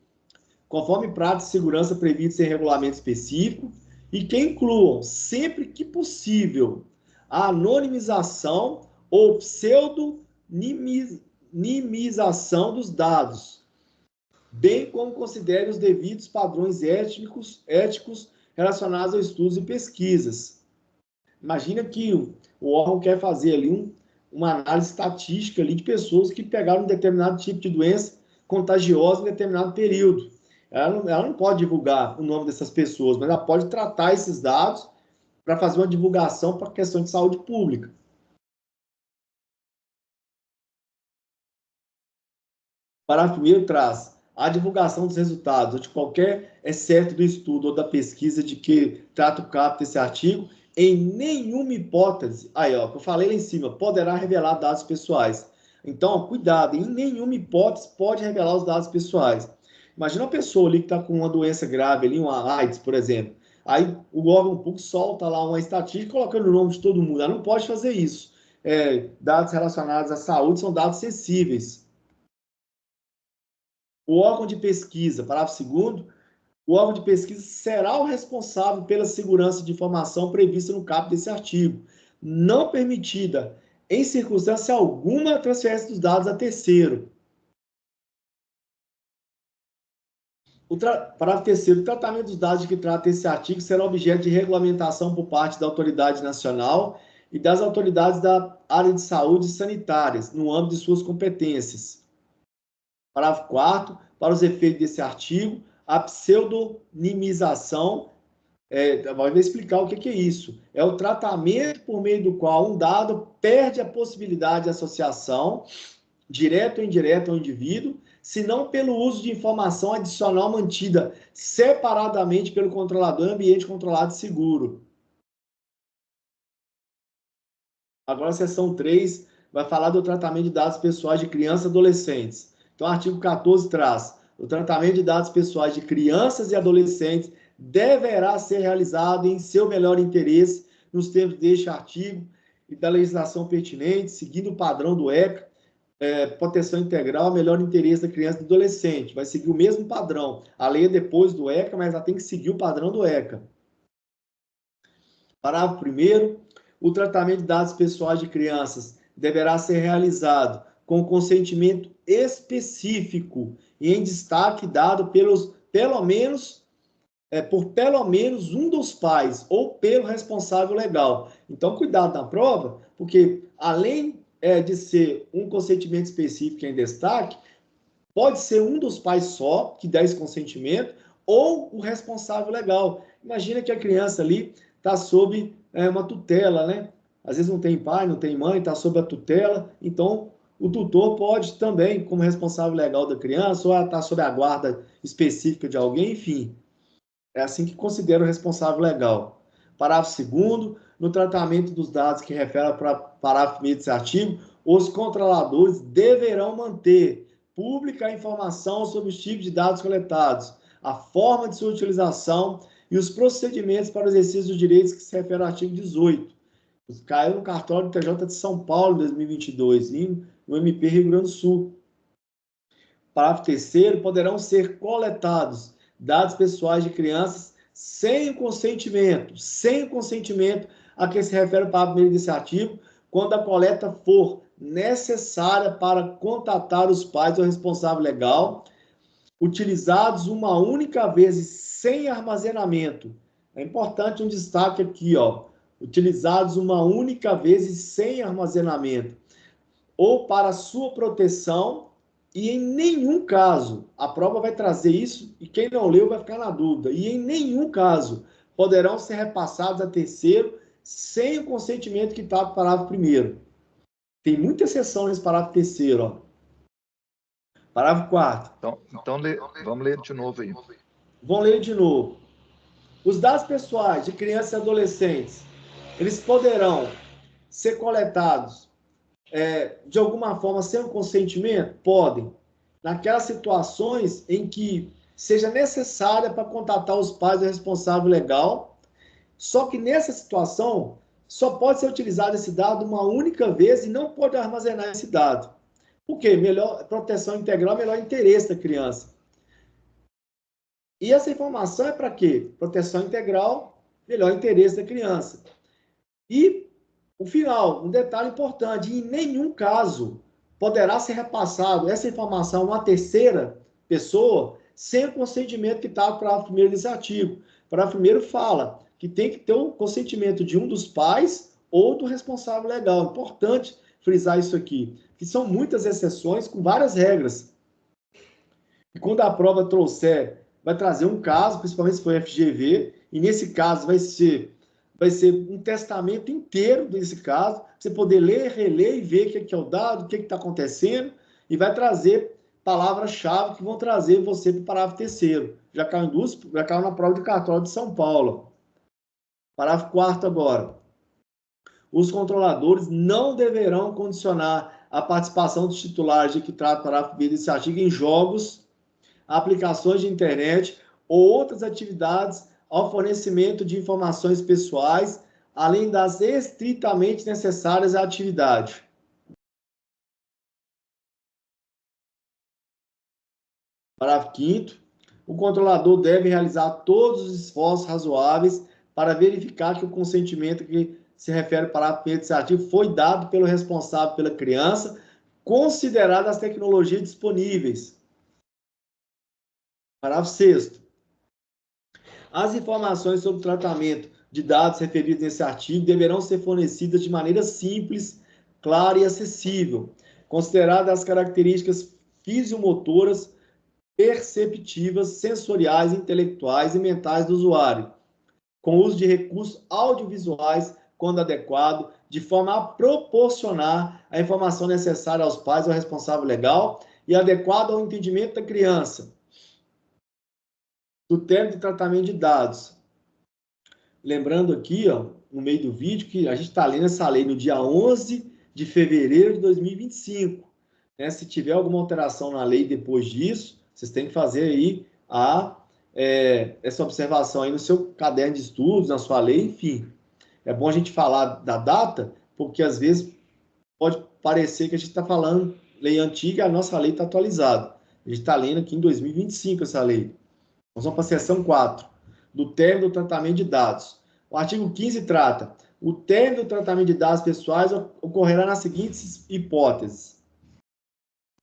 conforme práticas de segurança previstas em regulamento específico e que incluam, sempre que possível, a anonimização ou pseudonimização dos dados, bem como considere os devidos padrões éticos relacionados a estudos e pesquisas. Imagina que o órgão quer fazer ali uma análise estatística ali de pessoas que pegaram um determinado tipo de doença contagiosa em determinado período. Ela não pode divulgar o nome dessas pessoas, mas ela pode tratar esses dados para fazer uma divulgação para questão de saúde pública. Parágrafo 1º traz a divulgação dos resultados ou de qualquer excerto do estudo ou da pesquisa de que trata o caput desse artigo, em nenhuma hipótese, aí ó, que eu falei lá em cima, poderá revelar dados pessoais. Então, cuidado, em nenhuma hipótese pode revelar os dados pessoais. Imagina uma pessoa ali que está com uma doença grave, ali, uma AIDS, por exemplo. Aí o órgão público solta lá uma estatística colocando o nome de todo mundo. Ela não pode fazer isso. Dados relacionados à saúde são dados sensíveis. O órgão de pesquisa, parágrafo 2º, o órgão de pesquisa será o responsável pela segurança de informação prevista no caput desse artigo, não permitida, em circunstância alguma, a transferência dos dados a terceiro. Parágrafo 3º, o tratamento dos dados de que trata esse artigo será objeto de regulamentação por parte da autoridade nacional e das autoridades da área de saúde e sanitárias, no âmbito de suas competências. Parágrafo 4º, para os efeitos desse artigo, a pseudonimização, vai explicar o que é isso. É o tratamento por meio do qual um dado perde a possibilidade de associação, direta ou indireta ao indivíduo, se não pelo uso de informação adicional mantida separadamente pelo controlador em ambiente controlado e seguro. Agora, a seção 3 vai falar do tratamento de dados pessoais de crianças e adolescentes. Então, o artigo 14 traz: o tratamento de dados pessoais de crianças e adolescentes deverá ser realizado em seu melhor interesse, nos termos deste artigo e da legislação pertinente, seguindo o padrão do ECA, proteção integral, melhor interesse da criança e do adolescente. Vai seguir o mesmo padrão. A lei é depois do ECA, mas ela tem que seguir o padrão do ECA. Parágrafo 1º. O tratamento de dados pessoais de crianças deverá ser realizado com consentimento específico e em destaque dado por pelo menos um dos pais ou pelo responsável legal. Então, cuidado na prova, porque além de ser um consentimento específico em destaque, pode ser um dos pais só que dá esse consentimento ou o responsável legal. Imagina que a criança ali está sob uma tutela, né? Às vezes não tem pai, não tem mãe, está sob a tutela, então o tutor pode também, como responsável legal da criança, ou está sob a guarda específica de alguém, enfim. É assim que considera o responsável legal. Parágrafo 2º, no tratamento dos dados que refere para parágrafo 1º desse artigo, os controladores deverão manter pública a informação sobre os tipos de dados coletados, a forma de sua utilização e os procedimentos para o exercício dos direitos que se refere ao artigo 18. Caiu no cartório do TJ de São Paulo em 2022 e no MP Rio Grande do Sul. Parágrafo 3º, poderão ser coletados dados pessoais de crianças sem o consentimento a que se refere o parágrafo 1º desse artigo, quando a coleta for necessária para contatar os pais ou responsável legal, utilizados uma única vez e sem armazenamento. É importante um destaque aqui, ó. Utilizados uma única vez e sem armazenamento, ou para sua proteção, e em nenhum caso, a prova vai trazer isso, e quem não leu vai ficar na dúvida, e em nenhum caso poderão ser repassados a terceiro sem o consentimento que está no parágrafo 1º. Tem muita exceção nesse parágrafo 3º, ó. Parágrafo 4º. Então vamos ler de novo aí. Vamos ler de novo. Os dados pessoais de crianças e adolescentes, eles poderão ser coletados de alguma forma sem o consentimento? Podem. Naquelas situações em que seja necessária para contatar os pais do responsável legal, só que nessa situação só pode ser utilizado esse dado uma única vez e não pode armazenar esse dado. Por quê? Melhor proteção integral, melhor interesse da criança. E essa informação é para quê? Proteção integral, melhor interesse da criança. E o final, um detalhe importante, em nenhum caso poderá ser repassado essa informação a uma terceira pessoa sem o consentimento que está no parágrafo 1º desse artigo. O parágrafo 1º fala que tem que ter o consentimento de um dos pais ou do responsável legal. Importante frisar isso aqui, que são muitas exceções com várias regras. E quando a prova trouxer, vai trazer um caso, principalmente se for FGV, e nesse caso vai ser um testamento inteiro desse caso, para você poder ler, reler e ver o que é o dado, o que está acontecendo, e vai trazer palavras-chave que vão trazer você para o parágrafo terceiro. Já caiu na prova de cartório de São Paulo. Parágrafo 4º agora. Os controladores não deverão condicionar a participação dos titulares de que trata o parágrafo B desse artigo em jogos, aplicações de internet ou outras atividades ao fornecimento de informações pessoais, além das estritamente necessárias à atividade. Parágrafo 5º. O controlador deve realizar todos os esforços razoáveis para verificar que o consentimento que se refere ao parágrafo 1º desse artigo foi dado pelo responsável pela criança, consideradas as tecnologias disponíveis. Parágrafo 6º. As informações sobre o tratamento de dados referidos nesse artigo deverão ser fornecidas de maneira simples, clara e acessível, consideradas as características fisiomotoras, perceptivas, sensoriais, intelectuais e mentais do usuário, com uso de recursos audiovisuais, quando adequado, de forma a proporcionar a informação necessária aos pais ou ao responsável legal e adequada ao entendimento da criança. Do termo de tratamento de dados. Lembrando aqui, ó, no meio do vídeo, que a gente está lendo essa lei no dia 11 de fevereiro de 2025. Né? Se tiver alguma alteração na lei depois disso, vocês têm que fazer aí essa observação aí no seu caderno de estudos, na sua lei, enfim. É bom a gente falar da data, porque às vezes pode parecer que a gente está falando lei antiga e a nossa lei está atualizada. A gente está lendo aqui em 2025 essa lei. Nós vamos para a seção 4, do término do tratamento de dados. O artigo 15 trata: o término do tratamento de dados pessoais ocorrerá nas seguintes hipóteses.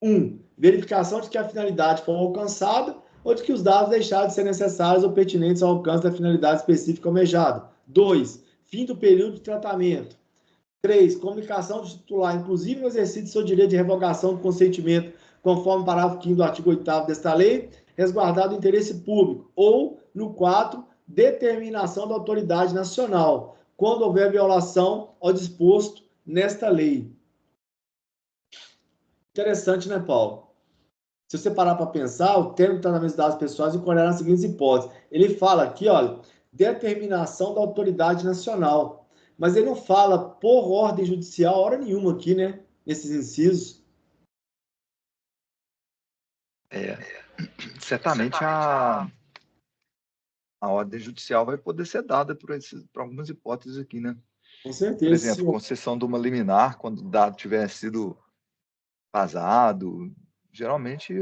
1. Verificação de que a finalidade foi alcançada ou de que os dados deixaram de ser necessários ou pertinentes ao alcance da finalidade específica almejada. 2. Fim do período de tratamento. 3. Comunicação do titular, inclusive no exercício do seu direito de revogação do consentimento, conforme o parágrafo 5º do artigo 8º desta lei, resguardado o interesse público. Ou, no 4, determinação da autoridade nacional, quando houver violação ao disposto nesta lei. Interessante, né, Paulo? Se você parar para pensar, o termo de tratamento de dados pessoais ocorrerá nas seguintes hipóteses. Ele fala aqui, olha, determinação da autoridade nacional. Mas ele não fala por ordem judicial, hora nenhuma aqui, né? Nesses incisos. Certamente a ordem judicial vai poder ser dada por algumas hipóteses aqui, né? Com certeza. Por exemplo, concessão de uma liminar, quando o dado tiver sido vazado, geralmente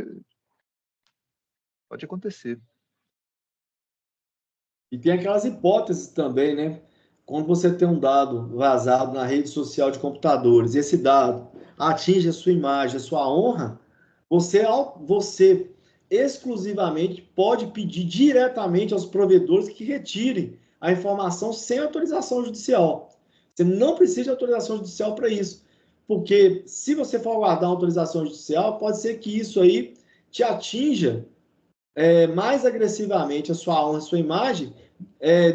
pode acontecer. E tem aquelas hipóteses também, né? Quando você tem um dado vazado na rede social de computadores, esse dado atinge a sua imagem, a sua honra, você exclusivamente pode pedir diretamente aos provedores que retirem a informação sem autorização judicial. Você não precisa de autorização judicial para isso, porque se você for aguardar uma autorização judicial, pode ser que isso aí te atinja mais agressivamente a sua honra, a sua imagem,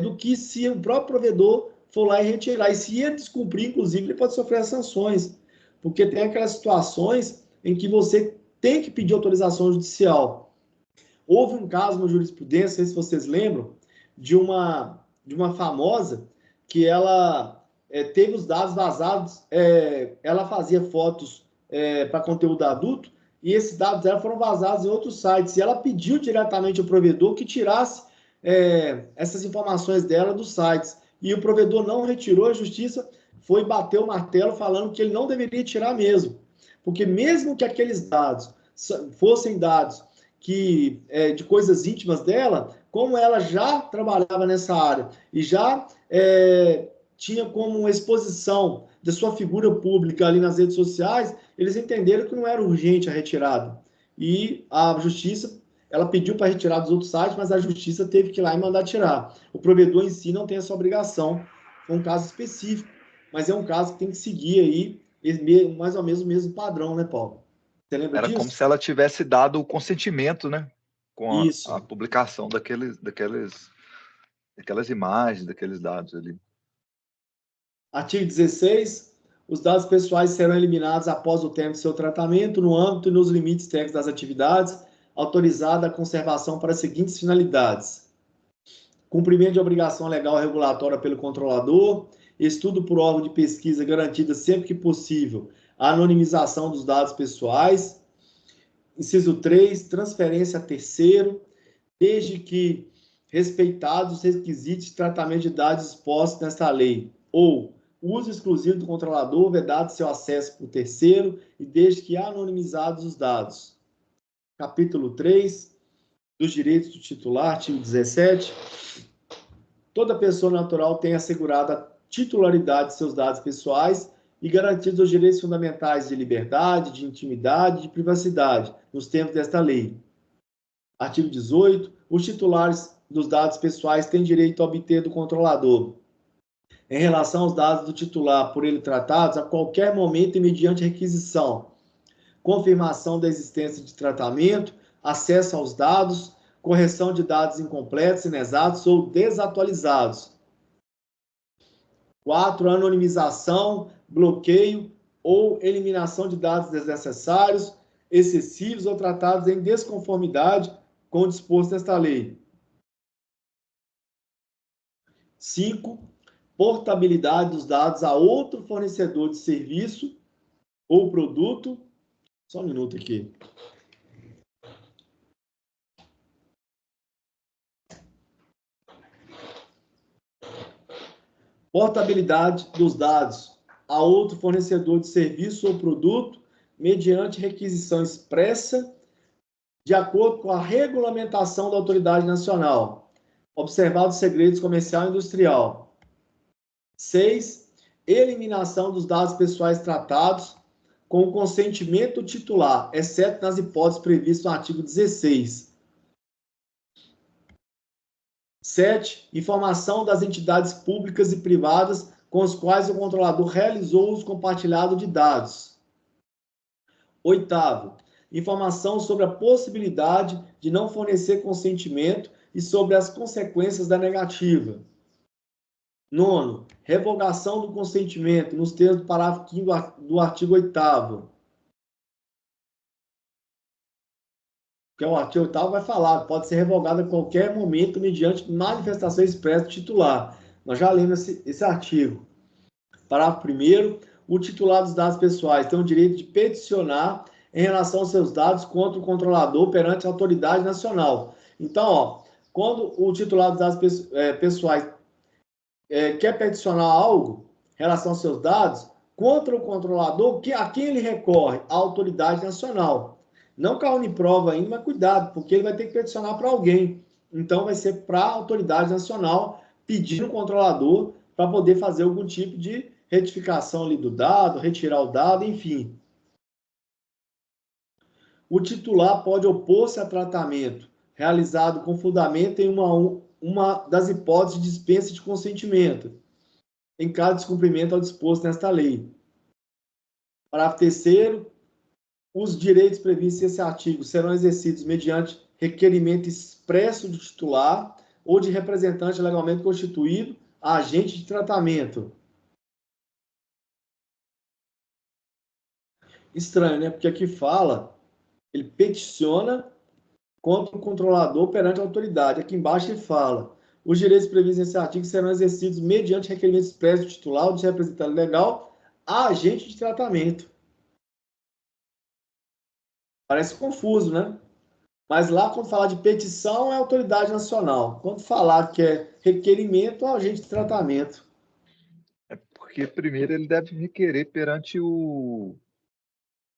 do que se o próprio provedor for lá e retirar. E se ele descumprir, inclusive, ele pode sofrer as sanções, porque tem aquelas situações em que você tem que pedir autorização judicial. Houve um caso na jurisprudência, não sei se vocês lembram, de uma famosa que ela teve os dados vazados, ela fazia fotos para conteúdo adulto, e esses dados dela foram vazados em outros sites, e ela pediu diretamente ao provedor que tirasse essas informações dela dos sites, e o provedor não retirou, a justiça foi bater o martelo falando que ele não deveria tirar mesmo, porque mesmo que aqueles dados fossem dados de coisas íntimas dela, como ela já trabalhava nessa área e já tinha como exposição da sua figura pública ali nas redes sociais, eles entenderam que não era urgente a retirada. E a justiça, ela pediu para retirar dos outros sites, mas a justiça teve que ir lá e mandar tirar. O provedor em si não tem essa obrigação. Foi um caso específico mas é um caso que tem que seguir aí mais ou menos o mesmo padrão, né, Paulo? Você lembra Era disso? como se ela tivesse dado o consentimento, né? Com Isso. a publicação daquelas imagens, daqueles dados ali. Artigo 16. Os dados pessoais serão eliminados após o término de seu tratamento, no âmbito e nos limites técnicos das atividades, autorizada a conservação para as seguintes finalidades: cumprimento de obrigação legal regulatória pelo controlador, estudo por órgão de pesquisa garantida sempre que possível a anonimização dos dados pessoais. Inciso 3, transferência a terceiro, desde que respeitados os requisitos de tratamento de dados expostos nesta lei, ou uso exclusivo do controlador, vedado seu acesso por terceiro, e desde que anonimizados os dados. Capítulo 3, dos direitos do titular, artigo 17. Toda pessoa natural tem assegurada a titularidade de seus dados pessoais e garantidos os direitos fundamentais de liberdade, de intimidade e de privacidade, nos termos desta lei. Artigo 18. Os titulares dos dados pessoais têm direito a obter do controlador, em relação aos dados do titular por ele tratados, a qualquer momento e mediante requisição, confirmação da existência de tratamento, acesso aos dados, correção de dados incompletos, inexatos ou desatualizados. 4. Anonimização, bloqueio ou eliminação de dados desnecessários, excessivos ou tratados em desconformidade com o disposto nesta lei. 5. Portabilidade dos dados a outro fornecedor de serviço ou produto. Só um minuto aqui. Portabilidade dos dados a outro fornecedor de serviço ou produto mediante requisição expressa de acordo com a regulamentação da autoridade nacional, observado os segredos comercial e industrial. 6. Eliminação dos dados pessoais tratados com o consentimento titular, exceto nas hipóteses previstas no artigo 16. 7. Informação das entidades públicas e privadas com as quais o controlador realizou o uso compartilhado de dados. 8. Informação sobre a possibilidade de não fornecer consentimento e sobre as consequências da negativa. 9. Revogação do consentimento, nos termos do parágrafo 5º do artigo 8º. Que é o artigo 8º vai falar, pode ser revogado a qualquer momento mediante manifestação expressa do titular. Nós já lemos esse artigo. Parágrafo 1º. O titular dos dados pessoais tem o direito de peticionar em relação aos seus dados contra o controlador perante a autoridade nacional. Então, quando o titular dos dados pessoais quer peticionar algo em relação aos seus dados contra o controlador, a quem ele recorre? A autoridade nacional. Não com a Uniprova ainda, mas cuidado, porque ele vai ter que peticionar para alguém. Então, vai ser para a autoridade nacional pedir o controlador para poder fazer algum tipo de retificação ali do dado, retirar o dado, enfim. O titular pode opor-se a tratamento realizado com fundamento em uma das hipóteses de dispensa de consentimento, em caso de descumprimento ao disposto nesta lei. Parágrafo 3º. Os direitos previstos nesse artigo serão exercidos mediante requerimento expresso do titular ou de representante legalmente constituído, agente de tratamento. Estranho, né? Porque aqui fala, ele peticiona contra o controlador perante a autoridade. Aqui embaixo ele fala, os direitos previstos nesse artigo serão exercidos mediante requerimento expresso do titular ou de representante legal, agente de tratamento. Parece confuso, né? Mas lá, quando falar de petição, é autoridade nacional. Quando falar que é requerimento, é agente de tratamento. É porque primeiro ele deve requerer perante o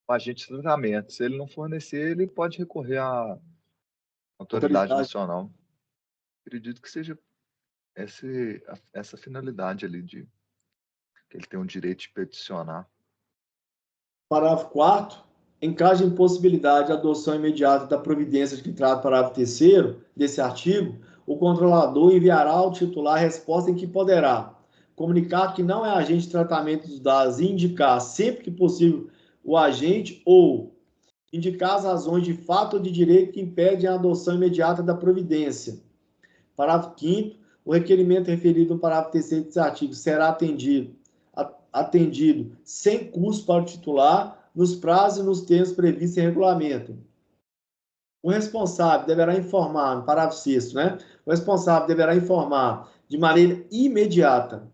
agente de tratamento. Se ele não fornecer, ele pode recorrer à autoridade nacional. Acredito que seja essa finalidade ali de que ele tem o direito de peticionar. Parágrafo 4º. Em caso de impossibilidade de adoção imediata da providência de que trata o parágrafo 3º desse artigo, o controlador enviará ao titular a resposta em que poderá comunicar que não é agente de tratamento dos dados e indicar, sempre que possível, o agente ou indicar as razões de fato ou de direito que impedem a adoção imediata da providência. Parágrafo 5º, o requerimento referido no parágrafo 3º desse artigo será atendido sem custo para o titular, nos prazos e nos termos previstos em regulamento. O responsável deverá informar, no parágrafo 6º, né? O responsável deverá informar de maneira imediata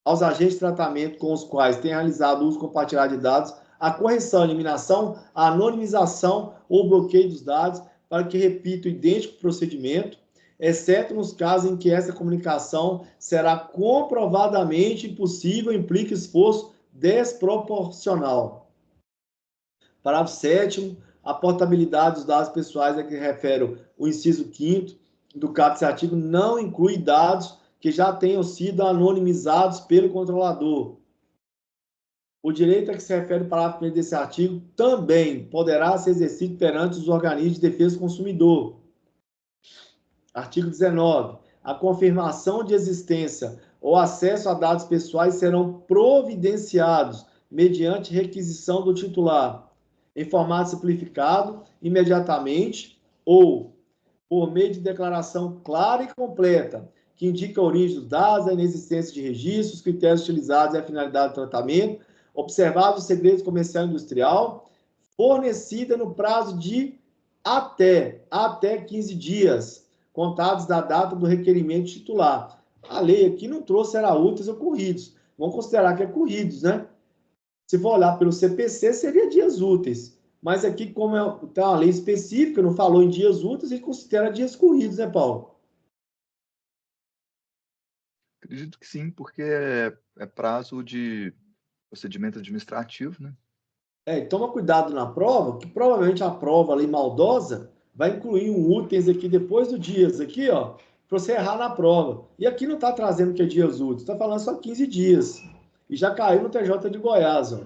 aos agentes de tratamento com os quais tem realizado o uso compartilhado de dados a correção, eliminação, a anonimização ou bloqueio dos dados para que repita o idêntico procedimento, exceto nos casos em que essa comunicação será comprovadamente impossível e implica esforço desproporcional. Parágrafo 7º, a portabilidade dos dados pessoais a que refere o inciso 5º do caput desse artigo não inclui dados que já tenham sido anonimizados pelo controlador. O direito a que se refere o parágrafo 1º desse artigo também poderá ser exercido perante os organismos de defesa do consumidor. Artigo 19. A confirmação de existência ou acesso a dados pessoais serão providenciados mediante requisição do titular, em formato simplificado, imediatamente, ou por meio de declaração clara e completa, que indica a origem dos dados, a inexistência de registros, critérios utilizados e a finalidade do tratamento, observado os segredos comercial e industrial, fornecida no prazo de até 15 dias, contados da data do requerimento titular. A lei aqui não trouxe era úteis ou corridos. Vamos considerar que é corridos, né? Se for olhar pelo CPC, seria dias úteis. Mas aqui, como tem uma lei específica, não falou em dias úteis, a gente considera dias corridos, né, Paulo? Acredito que sim, porque é prazo de procedimento administrativo, né? Toma cuidado na prova, que provavelmente a prova ali maldosa vai incluir um úteis aqui depois do dias, aqui, ó, para você errar na prova. E aqui não está trazendo que é dias úteis, está falando só 15 dias. E já caiu no TJ de Goiás, ó.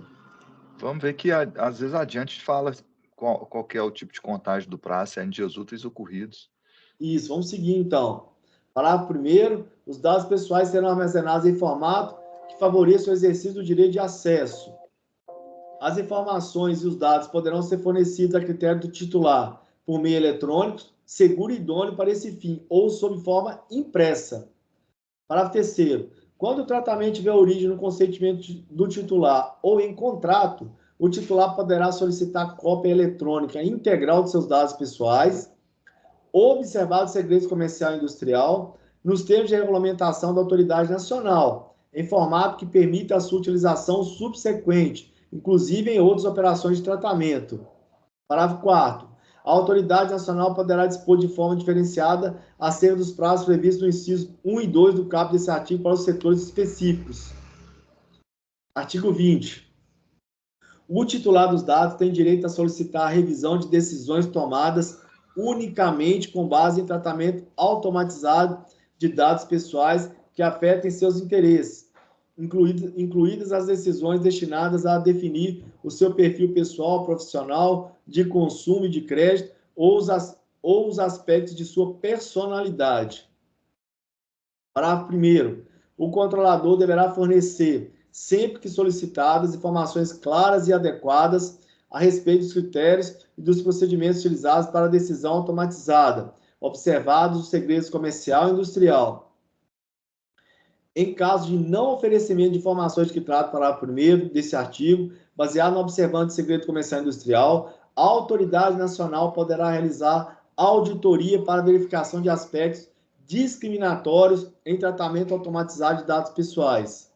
Vamos ver que às vezes adiante fala qual que é o tipo de contagem do prazo, se é em dias úteis ou corridos. Isso, vamos seguir então. Parágrafo 1º, os dados pessoais serão armazenados em formato que favoreça o exercício do direito de acesso. As informações e os dados poderão ser fornecidos a critério do titular por meio eletrônico, seguro e idôneo para esse fim, ou sob forma impressa. Parágrafo 3º. Quando o tratamento tiver origem no consentimento do titular ou em contrato, o titular poderá solicitar cópia eletrônica integral de seus dados pessoais, observado o segredo comercial e industrial, nos termos de regulamentação da autoridade nacional, em formato que permita a sua utilização subsequente, inclusive em outras operações de tratamento. Parágrafo 4º. A autoridade nacional poderá dispor de forma diferenciada acerca dos prazos previstos no inciso 1 e 2 do caput desse artigo para os setores específicos. Artigo 20. O titular dos dados tem direito a solicitar a revisão de decisões tomadas unicamente com base em tratamento automatizado de dados pessoais que afetem seus interesses, incluídas as decisões destinadas a definir o seu perfil pessoal, profissional, de consumo e de crédito, ou os aspectos de sua personalidade. Parágrafo 1º. O controlador deverá fornecer, sempre que solicitadas, informações claras e adequadas a respeito dos critérios e dos procedimentos utilizados para a decisão automatizada, observados os segredos comercial e industrial. Em caso de não oferecimento de informações que trata o parágrafo 1º desse artigo, baseado no observando de segredo comercial e industrial, a autoridade nacional poderá realizar auditoria para verificação de aspectos discriminatórios em tratamento automatizado de dados pessoais.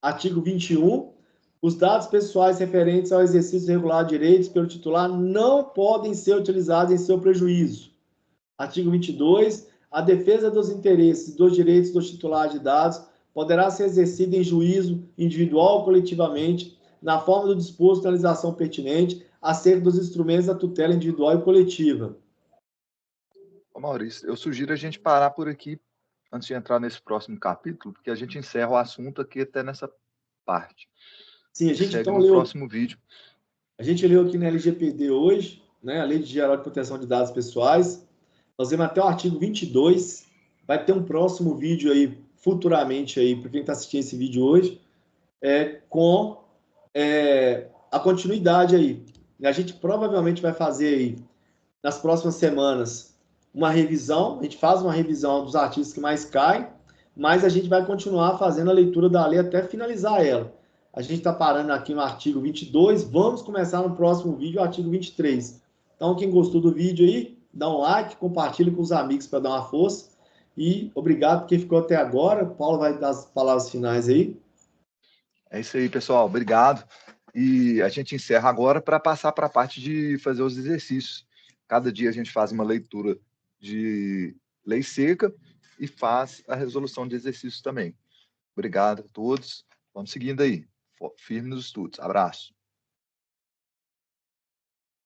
Artigo 21. Os dados pessoais referentes ao exercício regular de direitos pelo titular não podem ser utilizados em seu prejuízo. Artigo 22. A defesa dos interesses e dos direitos dos titulares de dados poderá ser exercida em juízo individual ou coletivamente, na forma do disposto da legislação pertinente, acerca dos instrumentos da tutela individual e coletiva. Ô Maurício, eu sugiro a gente parar por aqui antes de entrar nesse próximo capítulo, porque a gente encerra o assunto aqui até nessa parte. Sim, a gente segue então no próximo vídeo. A gente leu aqui na LGPD hoje, né, a Lei Geral de Proteção de Dados Pessoais. Nós vemos até o artigo 22, vai ter um próximo vídeo aí, futuramente aí, para quem está assistindo esse vídeo hoje, com a continuidade aí. E a gente provavelmente vai fazer aí, nas próximas semanas, uma revisão, a gente faz uma revisão dos artigos que mais caem, mas a gente vai continuar fazendo a leitura da lei até finalizar ela. A gente está parando aqui no artigo 22, vamos começar no próximo vídeo o artigo 23. Então, quem gostou do vídeo aí, dá um like, compartilha com os amigos para dar uma força. E obrigado por quem ficou até agora. Paulo vai dar as palavras finais aí. É isso aí, pessoal. Obrigado. E a gente encerra agora para passar para a parte de fazer os exercícios. Cada dia a gente faz uma leitura de lei seca e faz a resolução de exercícios também. Obrigado a todos. Vamos seguindo aí. Firme nos estudos. Abraço.